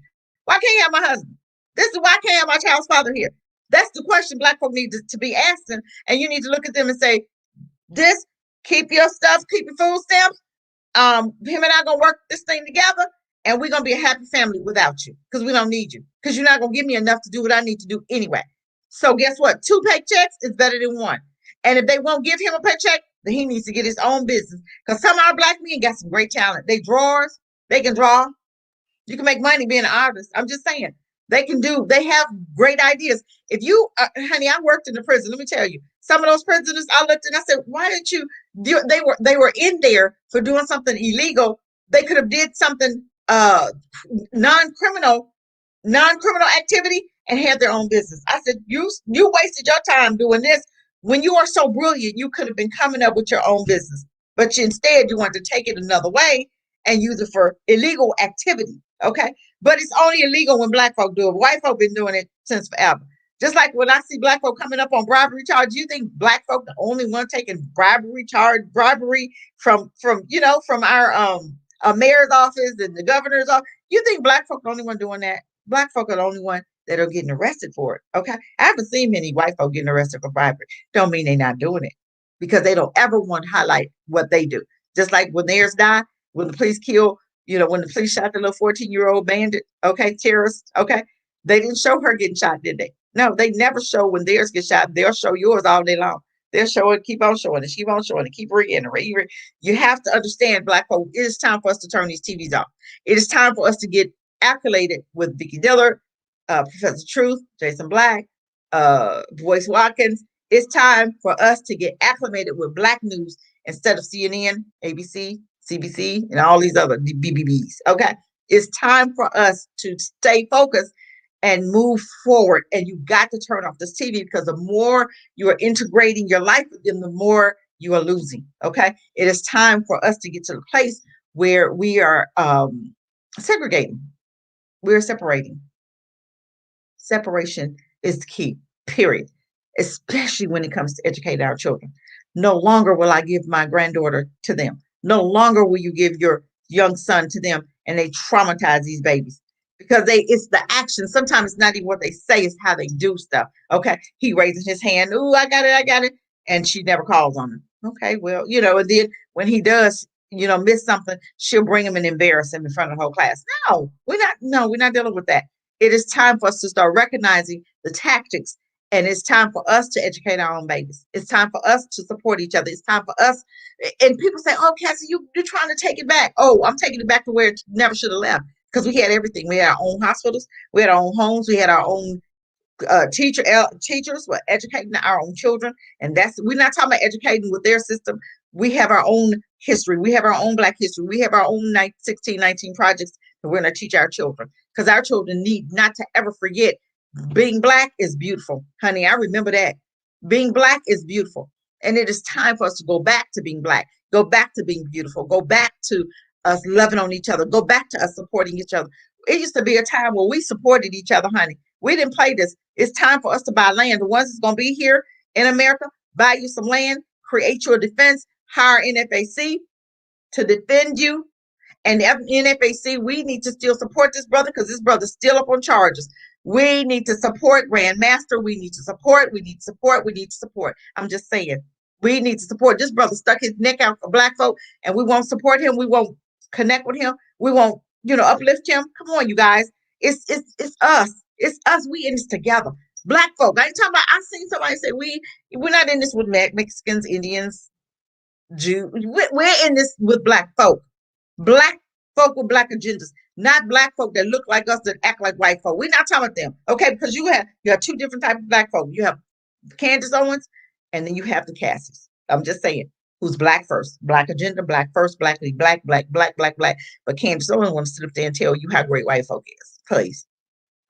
Why can't I have my husband? This is why I can't have my child's father here. That's the question black folk need to be asking. And you need to look at them and say, this, keep your stuff, keep your food stamps. Him and I gonna work this thing together, and we're gonna be a happy family without you because we don't need you because you're not gonna give me enough to do what I need to do anyway. So guess what? 2 paychecks is better than 1. And if they won't give him a paycheck, then he needs to get his own business because some of our black men got some great talent. They drawers, they can draw. You can make money being an artist. I'm just saying. They have great ideas. If you, honey, I worked in the prison. Let me tell you, some of those prisoners, I looked and I said, why didn't you do, they were in there for doing something illegal. They could have did something, non-criminal activity and had their own business. I said, you wasted your time doing this when you are so brilliant. You could have been coming up with your own business, but instead you want to take it another way and use it for illegal activity. Okay. But it's only illegal when black folk do it. White folk been doing it since forever. Just like when I see black folk coming up on bribery charge, you think black folk the only one taking bribery from our mayor's office and the governor's office? You think black folk the only one doing that? Black folk are the only one that are getting arrested for it. Okay. I haven't seen many white folk getting arrested for bribery. Don't mean they're not doing it because they don't ever want to highlight what they do. Just like when theirs die, when the police kill, when the police shot the little 14-year-old bandit, okay, terrorist, okay, they didn't show her getting shot, did they? No, they never show when theirs get shot. They'll show yours all day long. They'll show it, keep on showing it, keep on showing it, keep reiterating. You have to understand, Black folk, it is time for us to turn these TVs off. It is time for us to get accoladed with Vicky Dillard, Professor Truth, Jason Black, Boyce Watkins. It's time for us to get acclimated with Black news instead of CNN, ABC, CBC, and all these other BBBs. Okay. It's time for us to stay focused and move forward. And you got to turn off this TV because the more you are integrating your life with them, the more you are losing. Okay. It is time for us to get to the place where we are segregating. We're separating. Separation is the key, period. Especially when it comes to educating our children. No longer will I give my granddaughter to them. No longer will you give your young son to them and they traumatize these babies because it's the action. Sometimes it's not even what they say, it's how they do stuff. Okay. He raises his hand. Ooh, I got it. And she never calls on him. Okay. Well, and then when he does, miss something, she'll bring him and embarrass him in front of the whole class. We're not dealing with that. It is time for us to start recognizing the tactics. And it's time for us to educate our own babies. It's time for us to support each other. It's time for us. And people say, oh, Cassie, you're trying to take it back. Oh, I'm taking it back to where it never should have left. Because we had everything. We had our own hospitals. We had our own homes. We had our own teachers were educating our own children. And we're not talking about educating with their system. We have our own history. We have our own Black history. We have our own 1619 projects that we're going to teach our children. Because our children need not to ever forget being Black is beautiful. Honey, I remember that. Being Black is beautiful. And it is time for us to go back to being Black, go back to being beautiful, go back to us loving on each other, go back to us supporting each other. It used to be a time where we supported each other, honey. We didn't play this. It's time for us to buy land. The ones that's going to be here in America, buy you some land, create your defense, hire NFAC to defend you. And NFAC, we need to still support this brother because this brother's still up on charges. We need to support Grandmaster. We need to support. I'm just saying. We need to support. This brother stuck his neck out for Black folk, and we won't support him. We won't connect with him. We won't, uplift him. Come on, you guys. It's us. It's us. We in this together. Black folk. I ain't talking about. I seen somebody say we're not in this with Mexicans, Indians, Jews. We're in this with Black folk. Black folk with Black agendas, not Black folk that look like us that act like white folk. We're not talking about them, okay? Because you have two different types of Black folk. You have Candace Owens, and then you have the Cassies. I'm just saying, who's Black first, Black agenda, Black first, Black. But Candace Owens wants to sit up there and tell you how great white folk is. Please,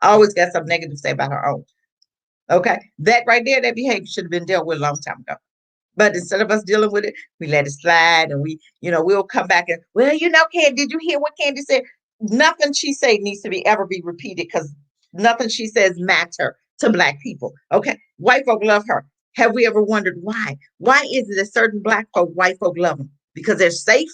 always got something negative to say about her own. Okay, that right there, that behavior should have been dealt with a long time ago. But instead of us dealing with it, we let it slide and we'll come back and, Candy, did you hear what Candy said? Nothing she said needs to ever be repeated because nothing she says matter to Black people. Okay. White folk love her. Have we ever wondered why? Why is it that certain Black folk, white folk love them? Because they're safe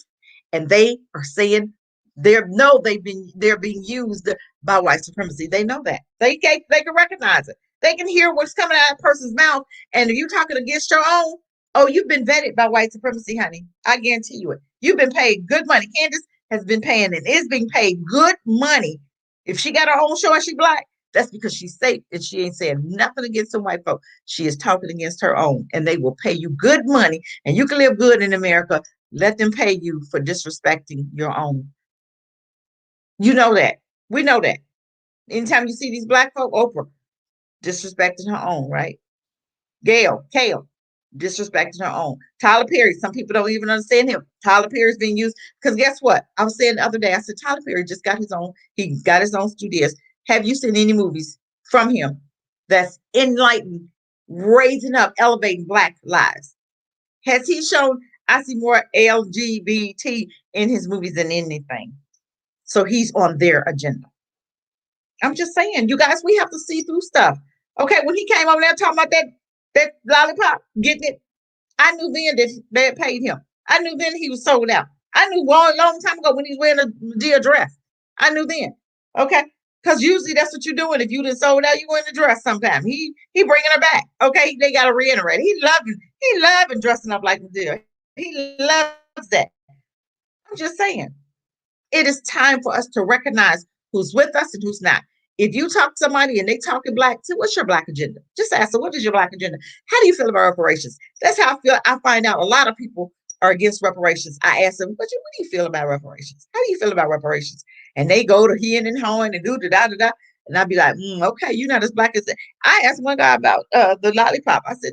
and they are saying they're being used by white supremacy. They know that. They can recognize it. They can hear what's coming out of a person's mouth. And if you're talking against your own, oh, you've been vetted by white supremacy, honey. I guarantee you it. You've been paid good money. Candace has been paying and is being paid good money. If she got her own show and she Black, that's because she's safe and she ain't saying nothing against the white folk. She is talking against her own, and they will pay you good money. And you can live good in America. Let them pay you for disrespecting your own. You know that. We know that. Anytime you see these Black folk, Oprah disrespecting her own, right? Kale, disrespecting her own. Tyler Perry, some people don't even understand him. Tyler Perry's being used because guess what? I was saying the other day, I said Tyler Perry just got his own. He got his own studios. Have you seen any movies from him that's enlightening, raising up, elevating Black lives? Has he shown? I see more LGBT in his movies than anything. So he's on their agenda. I'm just saying, you guys, we have to see through stuff. Okay, when he came over there talking about that lollipop, getting it, I knew then that they had paid him. I knew then he was sold out. I knew a long time ago when he was wearing the dress. I knew then. Okay. Because usually that's what you're doing. If you done sold out, you go in the dress sometime. He bringing her back. Okay, they got to reiterate. He loving dressing up like the deal. He loves that. I'm just saying. It is time for us to recognize who's with us and who's not. If you talk to somebody and they talking black, say, what's your black agenda? Just ask them, what is your black agenda? How do you feel about reparations? That's how I feel. I find out a lot of people are against reparations. I ask them, what do you feel about reparations? How do you feel about reparations? And they go to heeing and hawing and do da da da da. And I'd be like, okay, you're not as black as that. I asked one guy about the lollipop. I said,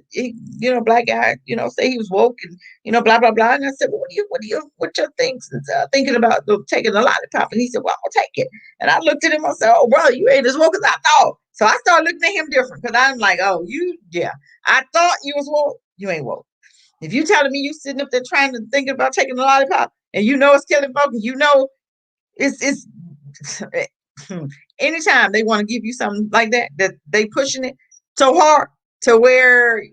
black guy, say he was woke and blah blah blah. And I said, well, what your things thinking about taking the lollipop? And he said, well, I'll take it. And I looked at him. I said, oh, brother, you ain't as woke as I thought. So I started looking at him different because I'm like, oh, yeah, I thought you was woke. You ain't woke. If you telling me you sitting up there trying to think about taking the lollipop and it's killing folks, and it's anytime they want to give you something like that they pushing it so hard to where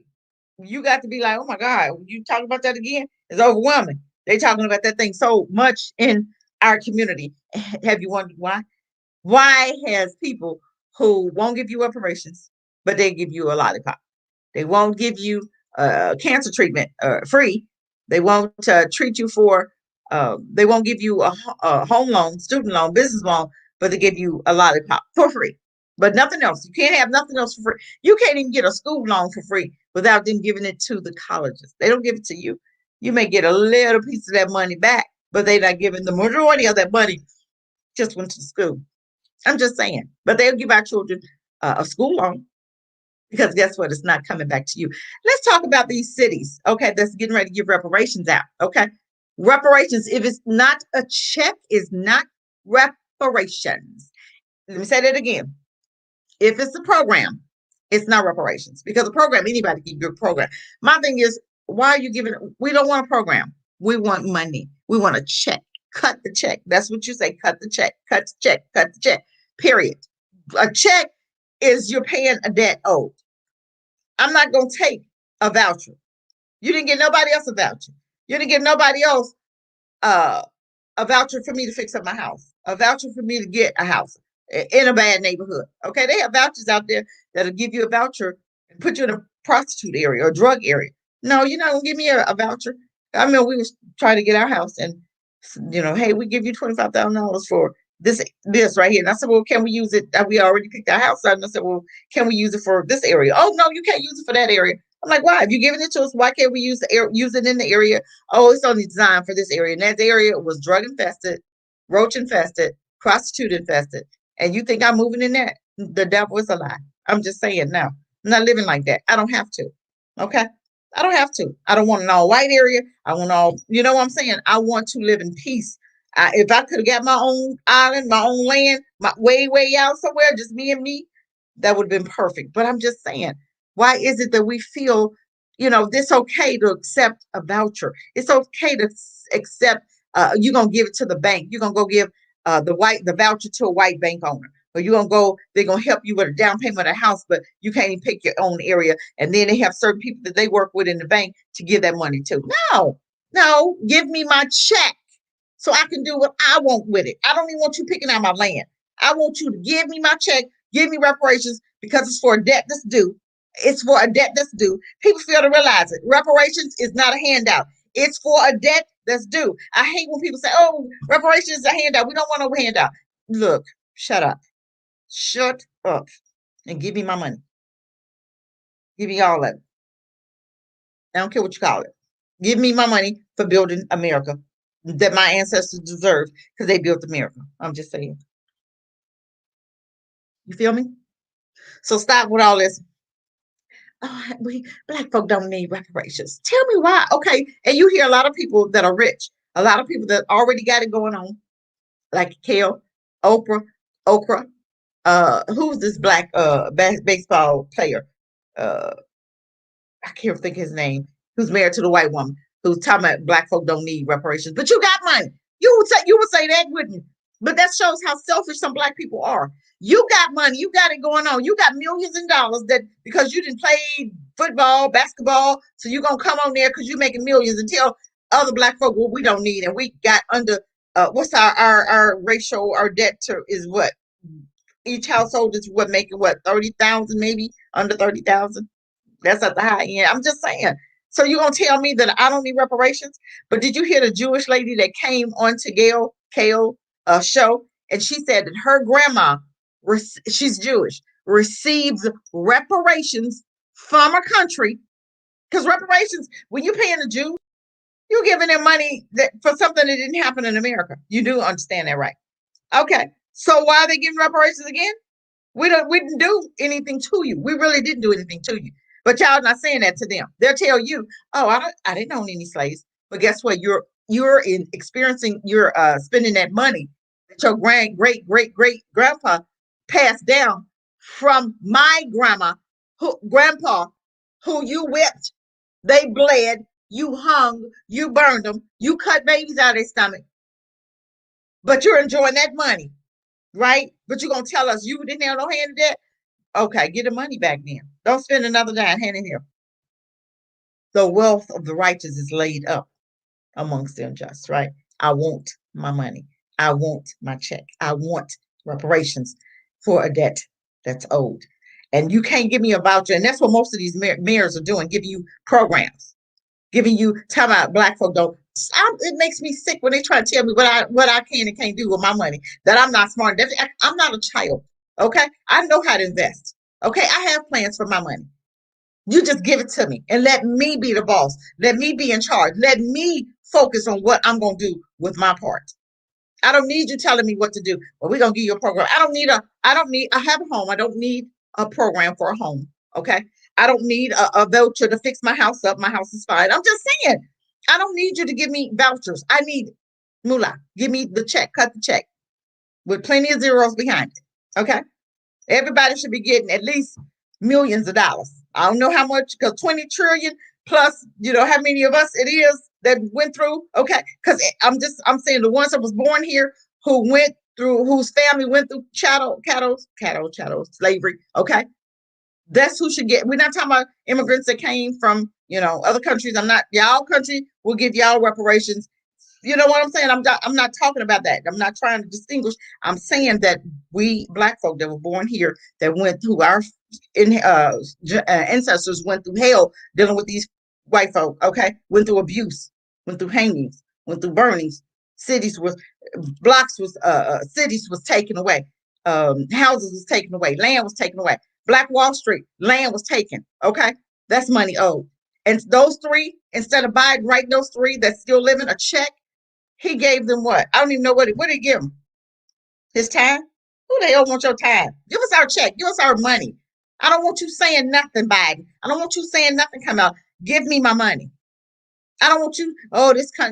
you got to be like, oh my God, you talking about that again? It's overwhelming. They talking about that thing so much in our community. Have you wondered why? Why has people who won't give you reparations, but they give you a lollipop? They won't give you cancer treatment free. They won't treat you for, they won't give you a home loan, student loan, business loan, but they give you a lollipop for free. But nothing else. You can't have nothing else for free. You can't even get a school loan for free without them giving it to the colleges. They don't give it to you. You may get a little piece of that money back, but they're not giving the majority of that money just went to school. I'm just saying. But they'll give our children a school loan because guess what? It's not coming back to you. Let's talk about these cities, okay, that's getting ready to give reparations out, okay? Reparations, if it's not a check, is not reparations. Let me say that again. If it's a program, it's not reparations because a program, anybody can give a program. My thing is, why are you giving? We don't want a program. We want money. We want a check. Cut the check. That's what you say. Cut the check. Cut the check. Cut the check. Period. A check is you're paying a debt owed. I'm not going to take a voucher. You didn't get nobody else a voucher. You didn't give nobody else a voucher for me to fix up my house, a voucher for me to get a house in a bad neighborhood. Okay, they have vouchers out there that'll give you a voucher and put you in a prostitute area or drug area. No, you're not gonna give me a voucher. I mean, we was trying to get our house, and hey, we give you $25,000 for this right here. And I said, well, can we use it? We already picked our house out, and I said, well, can we use it for this area? Oh no, you can't use it for that area. I'm like, why? If you're giving it to us, why can't we use it in the area? Oh, it's only designed for this area. And that area was drug infested, roach infested, prostitute infested. And you think I'm moving in there? The devil is a lie. I'm just saying no. I'm not living like that. I don't have to. Okay. I don't have to. I don't want an all white area. I want all, you know what I'm saying? I want to live in peace. If I could have got my own island, my own land, my way out somewhere, just me, that would have been perfect. But I'm just saying, why is it that we feel, this okay to accept a voucher? It's okay to accept, you're going to give it to the bank. You're going to go give the voucher to a white bank owner. Or you're going to go, they're going to help you with a down payment of a house, but you can't even pick your own area. And then they have certain people that they work with in the bank to give that money to. No, give me my check so I can do what I want with it. I don't even want you picking out my land. I want you to give me my check, give me reparations because it's for a debt that's due. It's for a debt that's due. People fail to realize it. Reparations is not a handout. It's for a debt that's due. I hate when people say, oh, reparations is a handout. We don't want no handout. Look, shut up. Shut up and give me my money. Give me all of it. I don't care what you call it. Give me my money for building America that my ancestors deserved because they built America. I'm just saying. You feel me? So stop with all this. Oh, black folk don't need reparations. Tell me why. Okay. And you hear a lot of people that are rich, a lot of people that already got it going on, like Kale, Okra. Who's this black baseball player? I can't think his name. Who's married to the white woman? Who's talking about black folk don't need reparations, but you got money. You would say that, wouldn't you? But that shows how selfish some black people are. You got money, you got it going on. You got millions of dollars that because you didn't play football, basketball, so you're gonna come on there because you're making millions and tell other black folk what we don't need, and we got under what's our ratio, our debt to is what each household is what making what 30,000, maybe under 30,000. That's at the high end. I'm just saying. So you gonna tell me that I don't need reparations? But did you hear the Jewish lady that came on to Kale show, and she said that her grandma, she's Jewish, receives reparations from a country, because reparations, when you're paying a Jew, you're giving them money for something that didn't happen in America. You do understand that, right? Okay. So why are they giving reparations again? We didn't do anything to you. We really didn't do anything to you. But y'all not saying that to them. They'll tell you, "Oh, I didn't own any slaves." But guess what? You're in experiencing. You're spending that money that your great grandpa passed down from my grandpa, who you whipped. They bled. You hung. You burned them. You cut babies out of their stomach. But you're enjoying that money, right? But you're gonna tell us you didn't have no hand in that. Okay, get the money back then. Don't spend another dime. Hand in here. The wealth of the righteous is laid up amongst the unjust, right? I want my money. I want my check. I want reparations for a debt that's owed. And you can't give me a voucher. And that's what most of these mayors are doing, giving you programs, giving you time out. Black folk don't. It makes me sick when they try to tell me what I can and can't do with my money. That I'm not smart. I'm not a child. Okay, I know how to invest. Okay, I have plans for my money. You just give it to me and let me be the boss. Let me be in charge. Let me focus on what I'm going to do with my part. I don't need you telling me what to do. Well, we're going to give you a program. I have a home. I don't need a program for a home. Okay. I don't need a voucher to fix my house up. My house is fine. I'm just saying, I don't need you to give me vouchers. I need moolah. Give me the check, cut the check with plenty of zeros behind it. Okay. Everybody should be getting at least millions of dollars. I don't know how much, because 20 trillion plus, how many of us it is that went through. Okay. Because I'm saying the ones that was born here, whose family went through chattel slavery. Okay. That's who should get. We're not talking about immigrants that came from, other countries. Y'all country will give y'all reparations. You know what I'm saying? I'm not talking about that. I'm not trying to distinguish. I'm saying that we black folk that were born here, that went through our ancestors went through hell dealing with these white folk. Okay, went through abuse, went through hangings, went through burnings. Cities was taken away. Houses was taken away. Land was taken away. Black Wall Street, land was taken. Okay, that's money owed. And those three, instead of Biden writing those three that's still living a check, he gave them what? I don't even know what did he give them? His time? Who the hell wants your time? Give us our check. Give us our money. I don't want you saying nothing, Biden. I don't want you saying nothing come out. Give me my money. I don't want you,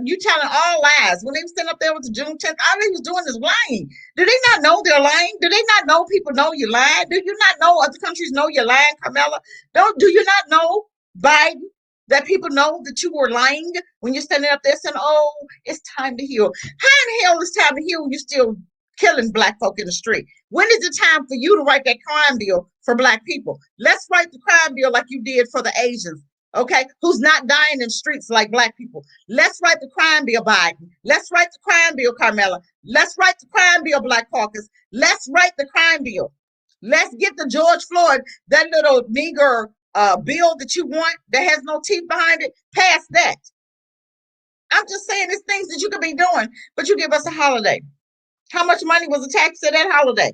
you telling all lies. When they were sitting up there with the June 10th, all they was doing is lying. Do they not know they're lying? Do they not know people know you're lying? Do you not know other countries know you're lying, Carmela? Do you not know, Biden, that people know that you were lying when you're standing up there saying, "Oh, it's time to heal"? How in the hell is time to heal when you're still killing black folk in the street? When is it time for you to write that crime bill for black people? Let's write the crime bill like you did for the Asians. Okay, who's not dying in streets like black people? Let's write the crime bill, Biden. Let's write the crime bill, Carmela. Let's write the crime bill, Black Caucus. Let's write the crime bill. Let's get the George Floyd, that little meager bill that you want that has no teeth behind it, past that. I'm just saying there's things that you could be doing, but you give us a holiday. How much money was attached to that holiday?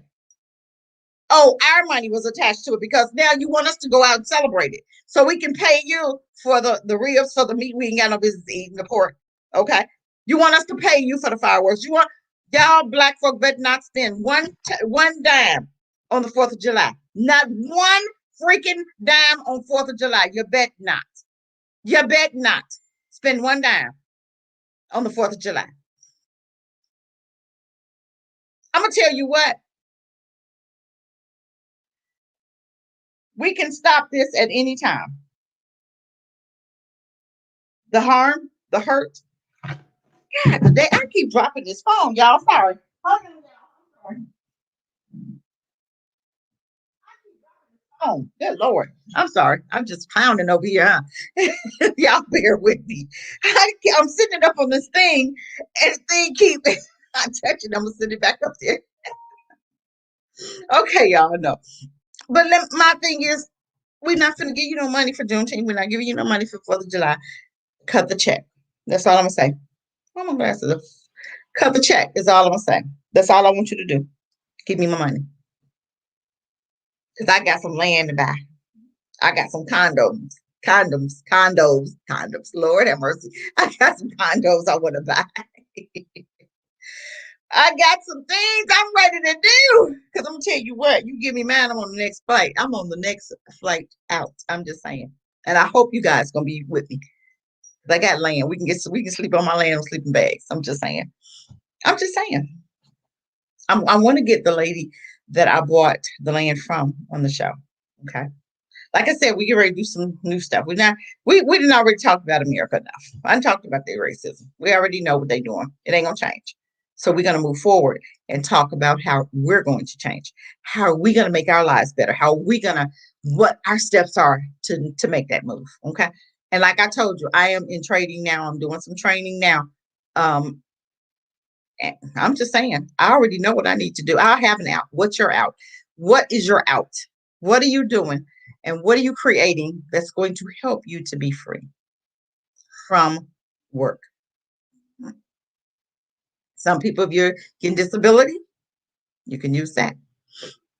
Oh, our money was attached to it because now you want us to go out and celebrate it. So we can pay you for the ribs, for the meat we ain't got no business eating, the pork. Okay. You want us to pay you for the fireworks. Y'all black folk better not spend one dime on the 4th of July. Not one freaking dime on 4th of July. You bet not. You bet not spend one dime on the 4th of July. I'm going to tell you what. We can stop this at any time. The harm, the hurt. God, I keep dropping this phone, y'all. Sorry. Oh, good Lord. I'm sorry. I'm just clowning over here, huh? Y'all bear with me. I'm sitting up on this thing, and the thing keep I'm touching. I'm gonna sit it back up there. Okay, y'all know. But my thing is, we're not going to give you no money for Juneteenth. We're not giving you no money for 4th of July. Cut the check. That's all I'm going to say. Oh, my glasses. Cut the check is all I'm going to say. That's all I want you to do. Give me my money. Because I got some land to buy. I got some condos. Lord have mercy. I got some condos I want to buy. I got some things I'm ready to do. Because I'm going to tell you what, you give me mine, I'm on the next flight. I'm on the next flight out. I'm just saying. And I hope you guys going to be with me. I got land. We can sleep on my land on sleeping bags. I'm just saying. I'm just saying. I want to get the lady that I bought the land from on the show. Okay. Like I said, we get ready to do some new stuff. We didn't already talk about America enough. I talked about their racism. We already know what they're doing. It ain't gonna change. So we're gonna move forward and talk about how we're going to change. How are we gonna make our lives better? How are we gonna what our steps are to make that move? Okay. And like I told you, I am in trading now. I'm doing some training now. Um, I'm just saying, I already know what I need to do. I have an out. What's your out? What is your out? What are you doing? And what are you creating that's going to help you to be free from work? Some people, if you're getting disability, you can use that.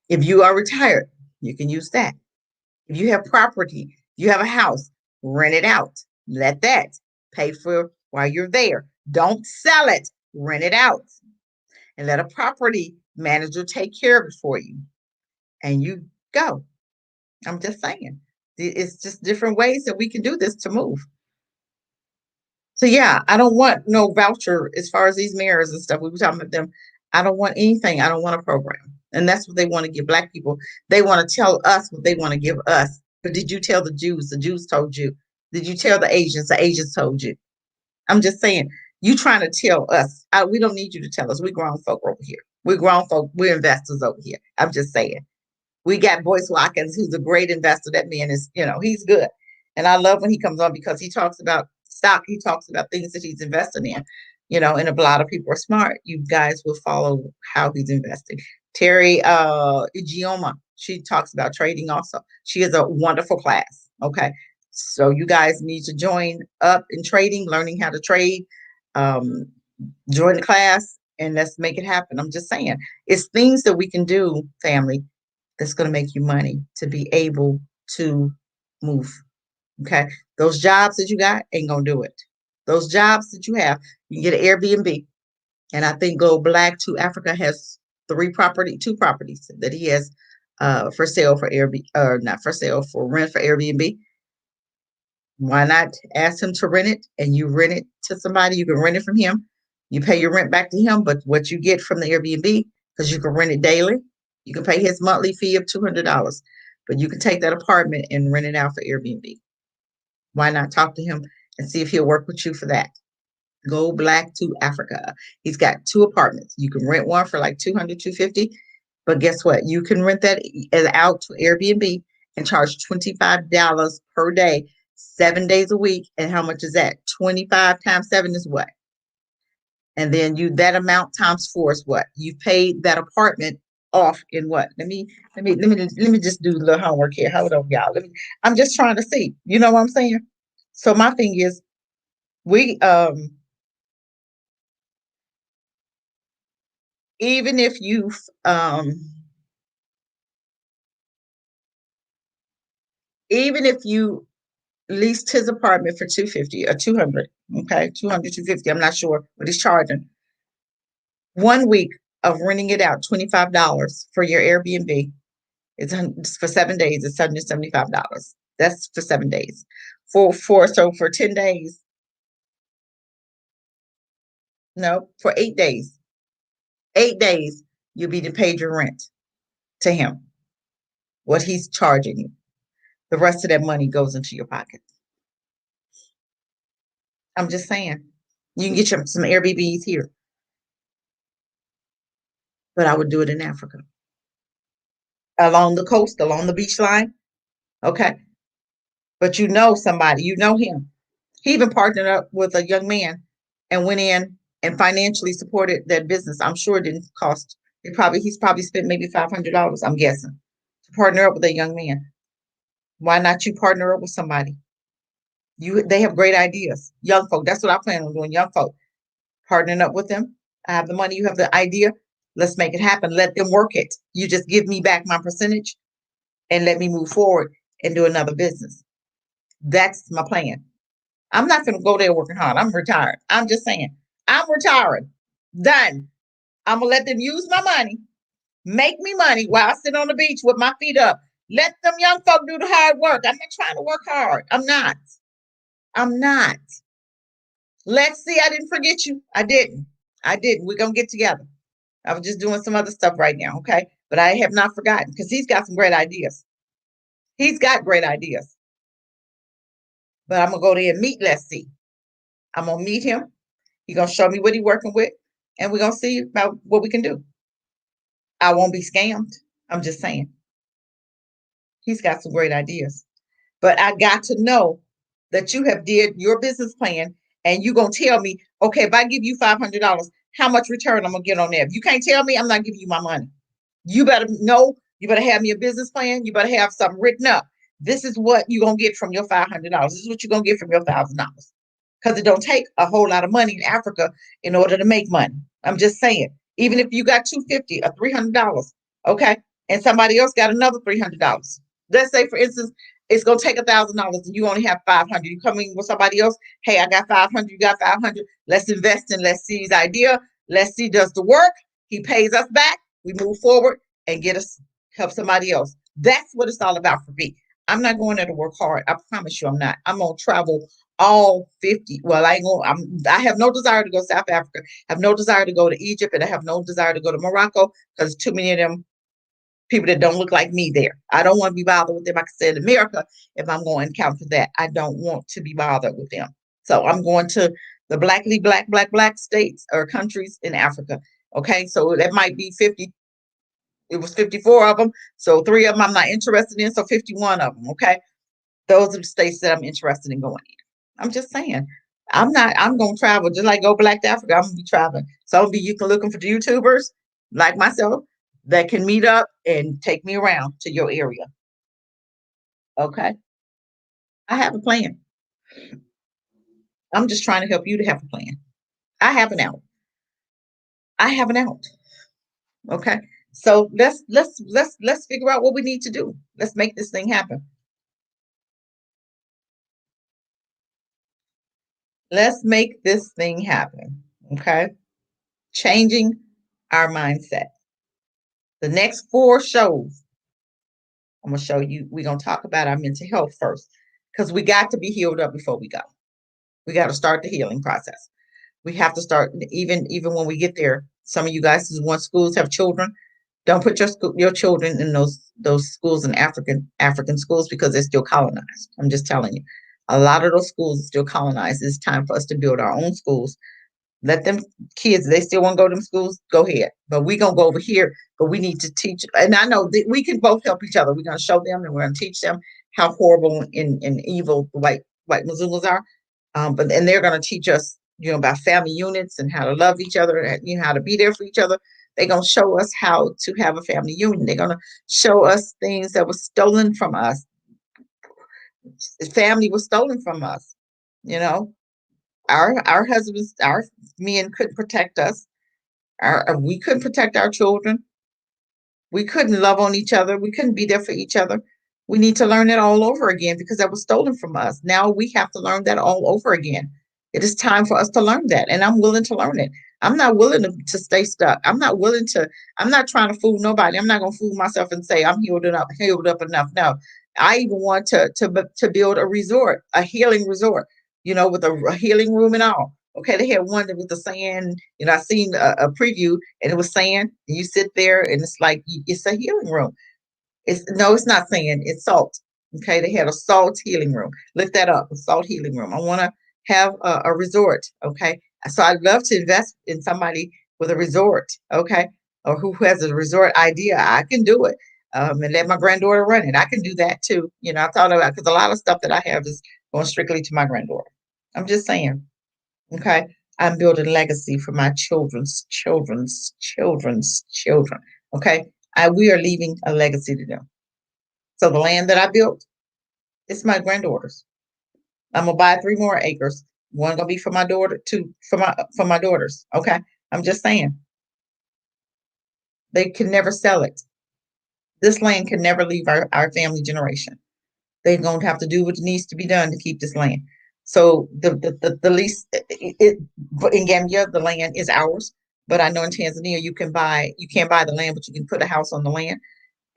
If you are retired, you can use that. If you have property, you have a house, rent it out. Let that pay for while you're there. Don't sell it, rent it out. And let a property manager take care of it for you. And you go. I'm just saying. It's just different ways that we can do this to move. So yeah, I don't want no voucher as far as these mayors and stuff. We were talking about them. I don't want anything. I don't want a program. And that's what they want to give Black people. They want to tell us what they want to give us. But did you tell the Jews? The Jews told you. Did you tell the Asians? The Asians told you. I'm just saying, you trying to tell us. We don't need you to tell us. We grown folk over here. We're grown folk. We're investors over here. I'm just saying. We got Boyce Watkins, who's a great investor. That man is, he's good. And I love when he comes on because he talks about stock. He talks about things that he's investing in, and a lot of people are smart. You guys will follow how he's investing. Terry Igioma, she talks about trading also. She has a wonderful class. Okay. So you guys need to join up in trading, learning how to trade. Um, Join the class and let's make it happen. I'm just saying, it's things that we can do, family, that's going to make you money to be able to move. Okay. Those jobs that you got ain't going to do it. Those jobs that you have, you can get an Airbnb. And I think Go Black to Africa has two properties that he has for sale for Airbnb, or not for sale, for rent for Airbnb. Why not ask him to rent it and you rent it to somebody? You can rent it from him. You pay your rent back to him, but what you get from the Airbnb, because you can rent it daily, you can pay his monthly fee of $200, but you can take that apartment and rent it out for Airbnb. Why not talk to him and see if he'll work with you for that? Go Black to Africa. He's got two apartments. You can rent one for like 200, 250, but guess what? You can rent that out to Airbnb and charge $25 per day, 7 days a week. And how much is that? 25 times 7 is what? And then that amount times 4 is what? You paid that apartment off in what? Let me just do a little homework here. Hold on, y'all. I'm just trying to see. You know what I'm saying? So my thing is, we even if you um even if you leased his apartment for 250 or 200, okay, 200, 250, I'm not sure what he's charging. 1 week of renting it out, $25 for your Airbnb. It's for 7 days, it's $175. That's for 7 days. For 10 days, no, for 8 days. 8 days, you'll be to pay your rent to him, what he's charging you. The rest of that money goes into your pocket. I'm just saying. You can get some Airbnbs here, but I would do it in Africa. Along the coast, along the beach line. Okay. But you know somebody, you know him. He even partnered up with a young man and went in and financially supported that business. I'm sure it didn't cost He's probably spent maybe $500, I'm guessing, to partner up with a young man. Why not you partner up with somebody? They have great ideas. Young folk. That's what I plan on doing. Young folk. Partnering up with them. I have the money, you have the idea. Let's make it happen. Let them work it. You just give me back my percentage and let me move forward and do another business. That's my plan. I'm not going to go there working hard. I'm retired. I'm just saying, I'm retiring. Done. I'm going to let them use my money, make me money while I sit on the beach with my feet up. Let them young folk do the hard work. I'm not trying to work hard. I'm not. I'm not. Let's see. I didn't forget you. I didn't. I didn't. We're going to get together. I was just doing some other stuff right now. Okay. But I have not forgotten because he's got some great ideas. He's got great ideas. But I'm going to go there and meet. Let's see. I'm going to meet him. He's going to show me what he's working with. And we're going to see about what we can do. I won't be scammed. I'm just saying. He's got some great ideas. But I got to know that you have did your business plan and you're going to tell me, okay, if I give you $500, how much return I'm going to get on that? If you can't tell me, I'm not giving you my money. You better know, you better have me a business plan. You better have something written up. This is what you're going to get from your $500. This is what you're going to get from your $1,000. Because it don't take a whole lot of money in Africa in order to make money. I'm just saying, even if you got $250 or $300, okay, and somebody else got another $300. Let's say, for instance, it's gonna take $1,000 and you only have 500. You come in with somebody else. Hey, I got 500. You got 500. Let's invest in. Let's see his idea. Let's see does the work. He pays us back. We move forward and get us help somebody else. That's what it's all about for me. I'm not going there to work hard. I promise you, I'm not. I'm gonna travel all 50. Well, I ain't gonna. I have no desire to go to South Africa. I have no desire to go to Egypt, and I have no desire to go to Morocco because too many of them people that don't look like me there. I don't want to be bothered with them. Like I said, America, if I'm going to encounter that, I don't want to be bothered with them. So I'm going to the black states or countries in Africa. Okay, so that might be 50. It was 54 of them. So three of them I'm not interested in. So 51 of them. Okay, those are the states that I'm interested in going in. I'm just saying. I'm gonna travel just like go black to Africa. I'm gonna be traveling. So I'll be you can looking for the YouTubers like myself that can meet up and take me around to your area. Okay. I have a plan. I'm just trying to help you to have a plan. I have an out. I have an out. Okay. So let's figure out what we need to do. Let's make this thing happen. Let's make this thing happen. Okay. Changing our mindset. The next 4 shows, I'm going to show you, we're going to talk about our mental health first because we got to be healed up before we go. We got to start the healing process. We have to start even when we get there. Some of you guys who want schools have children, don't put your children in those schools in African schools because they're still colonized. I'm just telling you. A lot of those schools are still colonized. It's time for us to build our own schools. Let them kids, they still want to go to them schools, go ahead. But we're gonna go over here, but we need to teach. And I know that we can both help each other. We're gonna show them and we're gonna teach them how horrible and evil the white Muslims are. But and they're gonna teach us, about family units and how to love each other, and how to be there for each other. They're gonna show us how to have a family union. They're gonna show us things that were stolen from us. Family was stolen from us, you know our husbands, our men couldn't protect us. We couldn't protect our children. We couldn't love on each other. We couldn't be there for each other. We need to learn it all over again because that was stolen from us. Now we have to learn that all over again. It is time for us to learn that, and I'm willing to learn it. I'm not willing to stay stuck. I'm not trying to fool nobody. I'm not going to fool myself and say I'm healed up enough. No, I even want to build a resort, a healing resort, with a healing room and all. Okay, they had one that was the sand. I seen a preview and it was sand, and you sit there and it's like it's a healing room. It's not sand, it's salt. Okay, they had a salt healing room. Look that up, a salt healing room. I want to have a resort. Okay, so I'd love to invest in somebody with a resort. Okay, or who has a resort idea. I can do it. And let my granddaughter run it. I can do that too. I thought about because a lot of stuff that I have is going strictly to my granddaughter. I'm just saying. Okay. I'm building legacy for my children's children's children's children. Okay. We are leaving a legacy to them. So the land that I built, it's my granddaughters. I'm gonna buy 3 more acres. One gonna be for my daughter, two for my daughters. Okay. I'm just saying. They can never sell it. This land can never leave our family generation. They're going to have to do what needs to be done to keep this land. So the lease in Gambia, the land is ours. But I know in Tanzania you can't buy the land, but you can put a house on the land,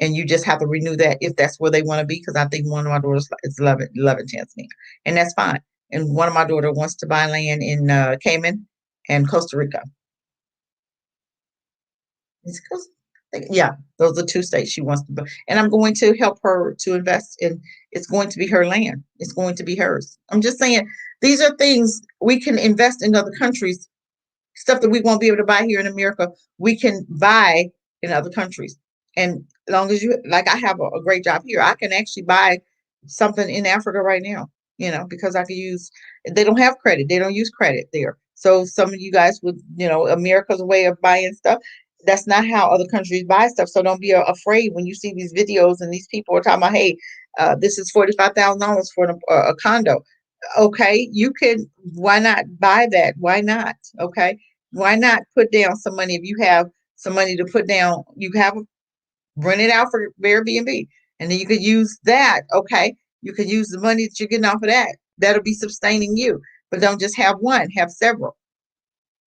and you just have to renew that if that's where they want to be. Because I think one of my daughters is loving Tanzania, and that's fine. And one of my daughter wants to buy land in Cayman and Costa Rica. Yeah, those are 2 states she wants to buy. And I'm going to help her to invest in. It's going to be her land. It's going to be hers. I'm just saying these are things we can invest in other countries, stuff that we won't be able to buy here in America. We can buy in other countries. And as long as you, like, I have a great job here, I can actually buy something in Africa right now, because I can use, they don't have credit. They don't use credit there. So some of you guys would, America's way of buying stuff. That's not how other countries buy stuff. So don't be afraid when you see these videos and these people are talking about, hey, this is $45,000 for a condo. Okay, you can, why not buy that? Why not? Okay, why not put down some money if you have some money to put down? You have rent it out for Airbnb, and then you could use that. Okay, you could use the money that you're getting off of that. That'll be sustaining you. But don't just have one, have several.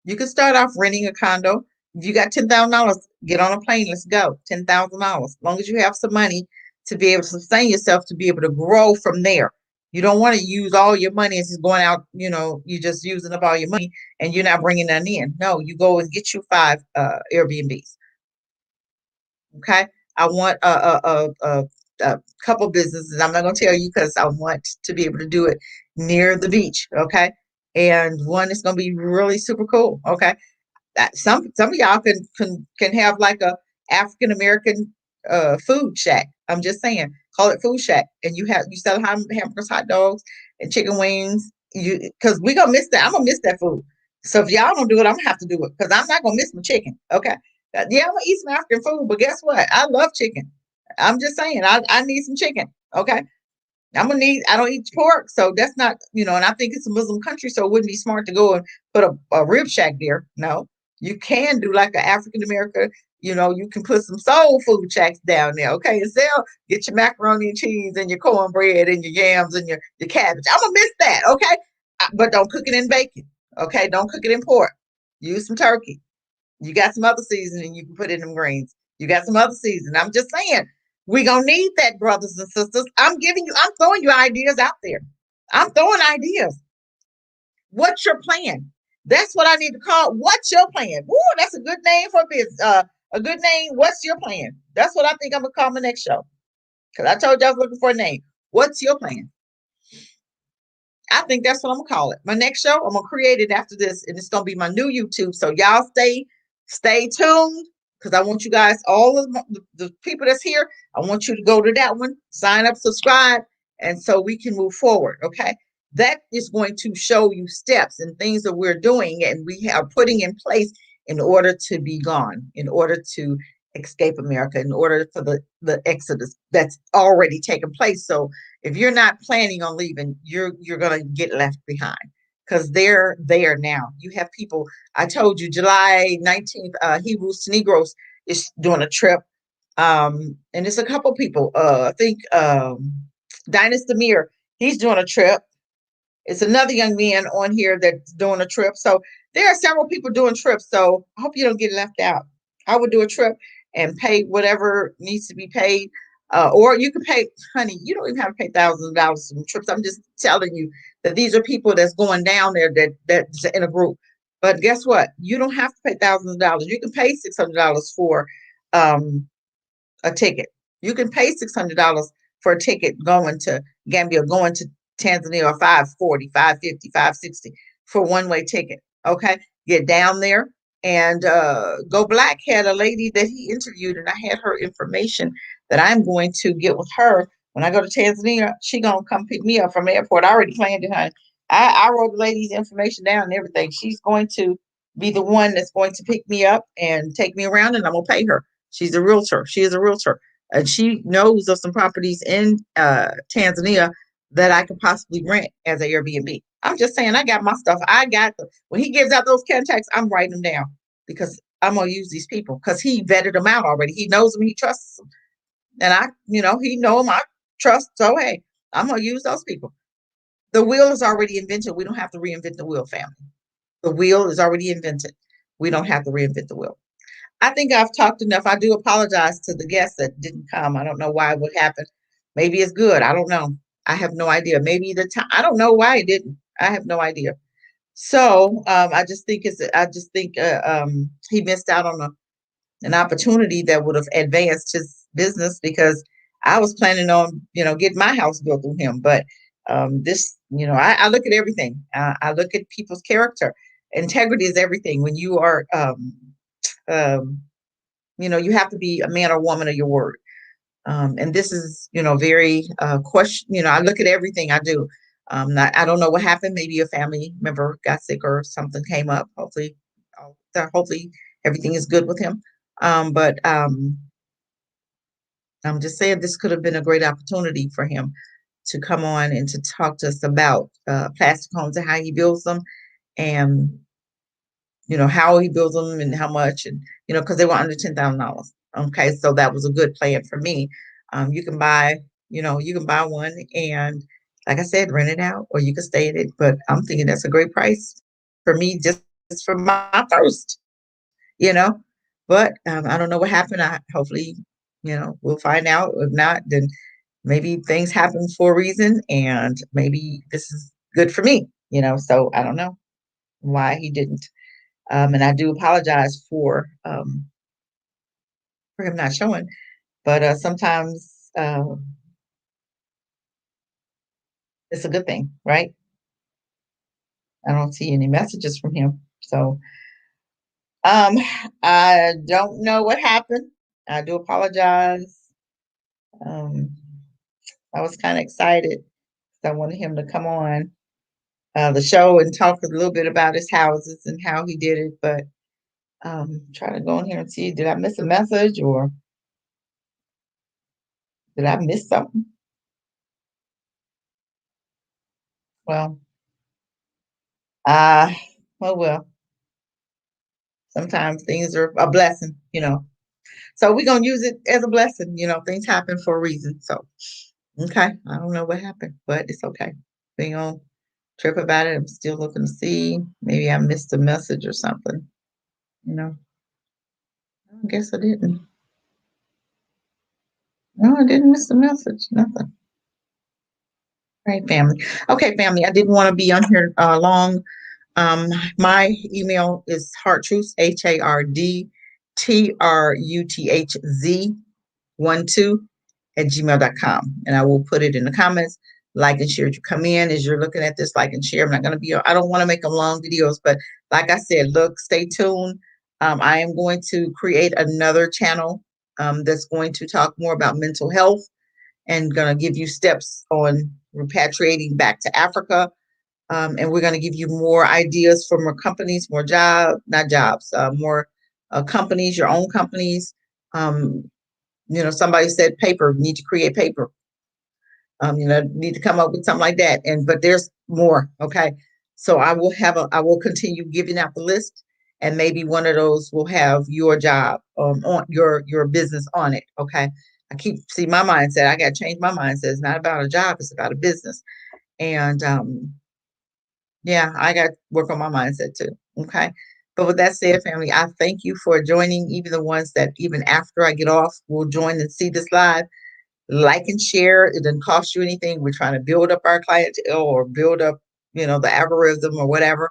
You can start off renting a condo. If you got $10,000, get on a plane. Let's go. $10,000. As long as you have some money to be able to sustain yourself, to be able to grow from there. You don't want to use all your money. It's just going out. You're just using up all your money and you're not bringing none in. No, you go and get you 5 Airbnbs. Okay. I want a couple businesses. I'm not going to tell you because I want to be able to do it near the beach. Okay. And one is going to be really super cool. Okay. That some of y'all can have like a African American food shack. I'm just saying, call it food shack, and you sell hamburgers, hot dogs, and chicken wings. Because we gonna miss that. I'm gonna miss that food. So if y'all don't do it, I'm gonna have to do it because I'm not gonna miss my chicken. Okay, yeah, I'm gonna eat some African food, but guess what? I love chicken. I'm just saying, I need some chicken. Okay, I don't eat pork, so that's not, and I think it's a Muslim country, so it wouldn't be smart to go and put a rib shack there. No, you can do like an African American, you can put some soul food shacks down there, okay, and sell, get your macaroni and cheese and your cornbread and your yams and your cabbage. I'm gonna miss that, okay? But don't cook it in bacon, okay? Don't cook it in pork. Use some turkey. You got some other seasoning you can put in them greens. You got some other seasoning. I'm just saying, we gonna need that, brothers and sisters. I'm throwing you ideas out there. I'm throwing ideas. What's your plan? That's what I need to call. What's your plan? Ooh, that's a good name for a business. A good name. What's your plan? That's what I think I'm gonna call my next show. Because I told you I was looking for a name. What's your plan? I think that's what I'm gonna call it. My next show, I'm gonna create it after this, and it's gonna be my new YouTube. So y'all stay tuned because I want you guys, all of the people that's here, I want you to go to that one, sign up, subscribe, and so we can move forward. Okay, that is going to show you steps and things that we're doing and we are putting in place in order to be gone, in order to escape America, in order for the exodus that's already taken place. So if you're not planning on leaving, you're gonna get left behind because they're there now. You have people. I told you July 19th, Hebrews to Negroes is doing a trip. And it's a couple people. I think Dinus Demir, he's doing a trip. It's another young man on here that's doing a trip. So there are several people doing trips. So I hope you don't get left out. I would do a trip and pay whatever needs to be paid. Or you can pay, honey, you don't even have to pay thousands of dollars for trips. I'm just telling you that these are people that's going down there that's in a group. But guess what? You don't have to pay thousands of dollars. You can pay $600 for a ticket. You can pay $600 for a ticket going to Gambia, going to Tanzania, or 540, 550, 560 for one-way ticket. Okay, get down there and Go Black had a lady that he interviewed, and I had her information that I'm going to get with her when I go to Tanzania. She gonna come pick me up from the airport. I already planned it, honey. I wrote the lady's information down and everything. She's going to be the one that's going to pick me up and take me around, and I'm gonna pay her. She's a realtor. She is a realtor, and she knows of some properties in Tanzania that I could possibly rent as an Airbnb. I'm just saying, I got my stuff. When he gives out those contacts, I'm writing them down because I'm gonna use these people because he vetted them out already. He knows them. He trusts them, and he know them. I trust. So hey, I'm gonna use those people. The wheel is already invented. We don't have to reinvent the wheel, family. The wheel is already invented. We don't have to reinvent the wheel. I think I've talked enough. I do apologize to the guests that didn't come. I don't know why, what happened. Maybe it's good. I don't know. I have no idea. Maybe the time. I don't know why it didn't. I have no idea. So I just think he missed out on an opportunity that would have advanced his business because I was planning on, getting my house built through him. But I look at everything. I look at people's character. Integrity is everything. When you are, you have to be a man or woman of your word. And this is, very question. I look at everything I do. I don't know what happened. Maybe a family member got sick or something came up. Hopefully everything is good with him. But I'm just saying this could have been a great opportunity for him to come on and to talk to us about plastic homes and how he builds them, and how he builds them and how much, and because they were under $10,000. Okay, so that was a good plan for me. You can buy, one, and like I said, rent it out, or you can stay in it. But I'm thinking that's a great price for me, just for my first, you know. But I don't know what happened. Hopefully, we'll find out. If not, then maybe things happen for a reason, and maybe this is good for me. So I don't know why he didn't. And I do apologize for him not showing. But sometimes it's a good thing, right? I don't see any messages from him. So um, I don't know what happened. I do apologize. Um, I was kind of excited. I wanted him to come on the show and talk a little bit about his houses and how he did it. But trying to go in here and see, did I miss a message or did I miss something? Well, uh, well, sometimes things are a blessing. So we're gonna use it as a blessing. Things happen for a reason. So okay, I don't know what happened, but it's okay. Being on trip about it, I'm still looking to see. Maybe I missed a message or something. You know, I guess I didn't. No, I didn't miss the message. Nothing. Right, family. Okay, family. I didn't want to be on here long. Um, my email is hardtruths, HARDTRUTHZ 12 @gmail.com. And I will put it in the comments. Like and share as you come in. As you're looking at this, like and share. I'm not going to I don't want to make them long videos, but like I said, look, stay tuned. I am going to create another channel that's going to talk more about mental health and going to give you steps on repatriating back to Africa. And we're going to give you more ideas for more companies, more not jobs, more companies, your own companies. Um, somebody said paper, need to create paper. Need to come up with something like that. But there's more. Okay. So I will continue giving out the list, and maybe one of those will have your job on your business on it. Okay. See my mindset. I got to change my mindset. It's not about a job. It's about a business. And yeah, I got to work on my mindset too. Okay. But with that said, family, I thank you for joining, even the ones that even after I get off will join and see this live. Like and share. It doesn't cost you anything. We're trying to build up our clientele or build up, the algorithm or whatever.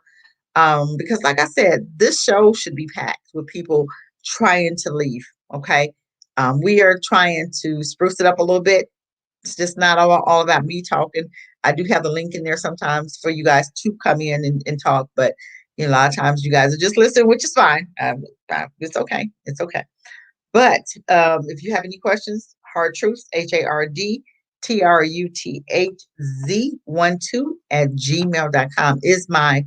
Because like I said, this show should be packed with people trying to leave. Okay. We are trying to spruce it up a little bit. It's just not all about me talking. I do have the link in there sometimes for you guys to come in and talk, but a lot of times you guys are just listening, which is fine. It's okay. It's okay. But if you have any questions, hard truths, HARD TRUTHZ12 is my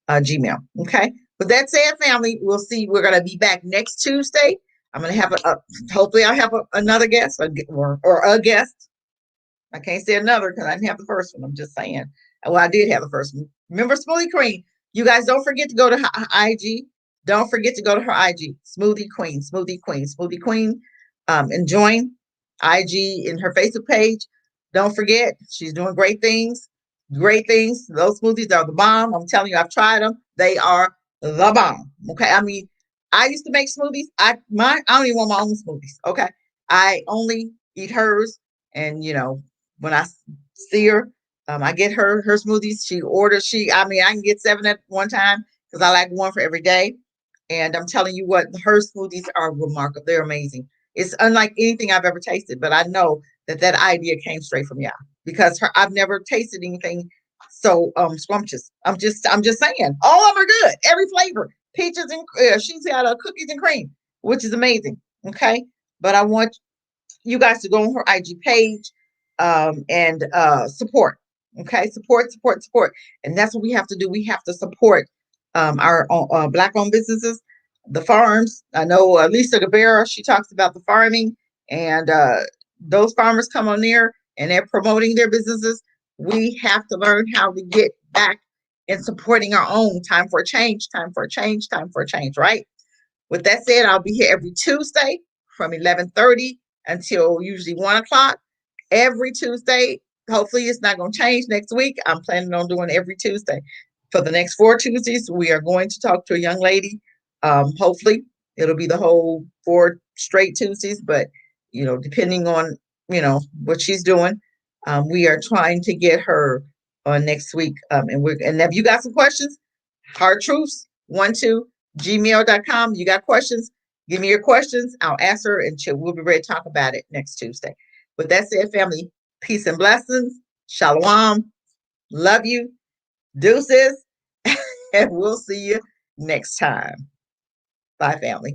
Gmail. Okay. With that said, family, we'll see. We're going to be back next Tuesday. I'm going to have hopefully I'll have another guest or a guest. I can't say another because I didn't have the first one. I'm just saying. Well, I did have the first one. Remember Smoothie Queen. You guys don't forget to go to her IG. Don't forget to go to her IG. Smoothie Queen, Smoothie Queen, Smoothie Queen. And join IG in her Facebook page. Don't forget, she's doing great things. Great things. Those smoothies are the bomb. I'm telling you, I've tried them. They are the bomb. Okay. I mean, I used to make smoothies. I don't even want my own smoothies. Okay. I only eat hers. And when I see her, I get her smoothies. She orders. I can get 7 at one time because I like one for every day. And I'm telling you what, her smoothies are remarkable. They're amazing. It's unlike anything I've ever tasted, but I know that idea came straight from y'all because I've never tasted anything so scrumptious. I'm just saying, all of them are good. Every flavor, peaches and she's got cookies and cream, which is amazing. Okay, but I want you guys to go on her IG page and support. Okay, support, and that's what we have to do. We have to support our Black-owned businesses, the farms. I know Lisa Guevara, she talks about the farming, and those farmers come on there and they're promoting their businesses. We have to learn how to get back and supporting our own. Time for a change, time for a change, time for a change, right? With that said, I'll be here every Tuesday from 11:30 until usually 1 o'clock. Every Tuesday. Hopefully, it's not going to change next week. I'm planning on doing every Tuesday. For the next 4 Tuesdays, we are going to talk to a young lady. Hopefully, it'll be the whole 4 straight Tuesdays, but depending on what she's doing, we are trying to get her on next week. And if you got some questions, hard truths 12 gmail.com. You got questions? Give me your questions. I'll answer and we'll be ready to talk about it next Tuesday. With that said, family, peace and blessings. Shalom. Love you. Deuces. And we'll see you next time. Bye, family.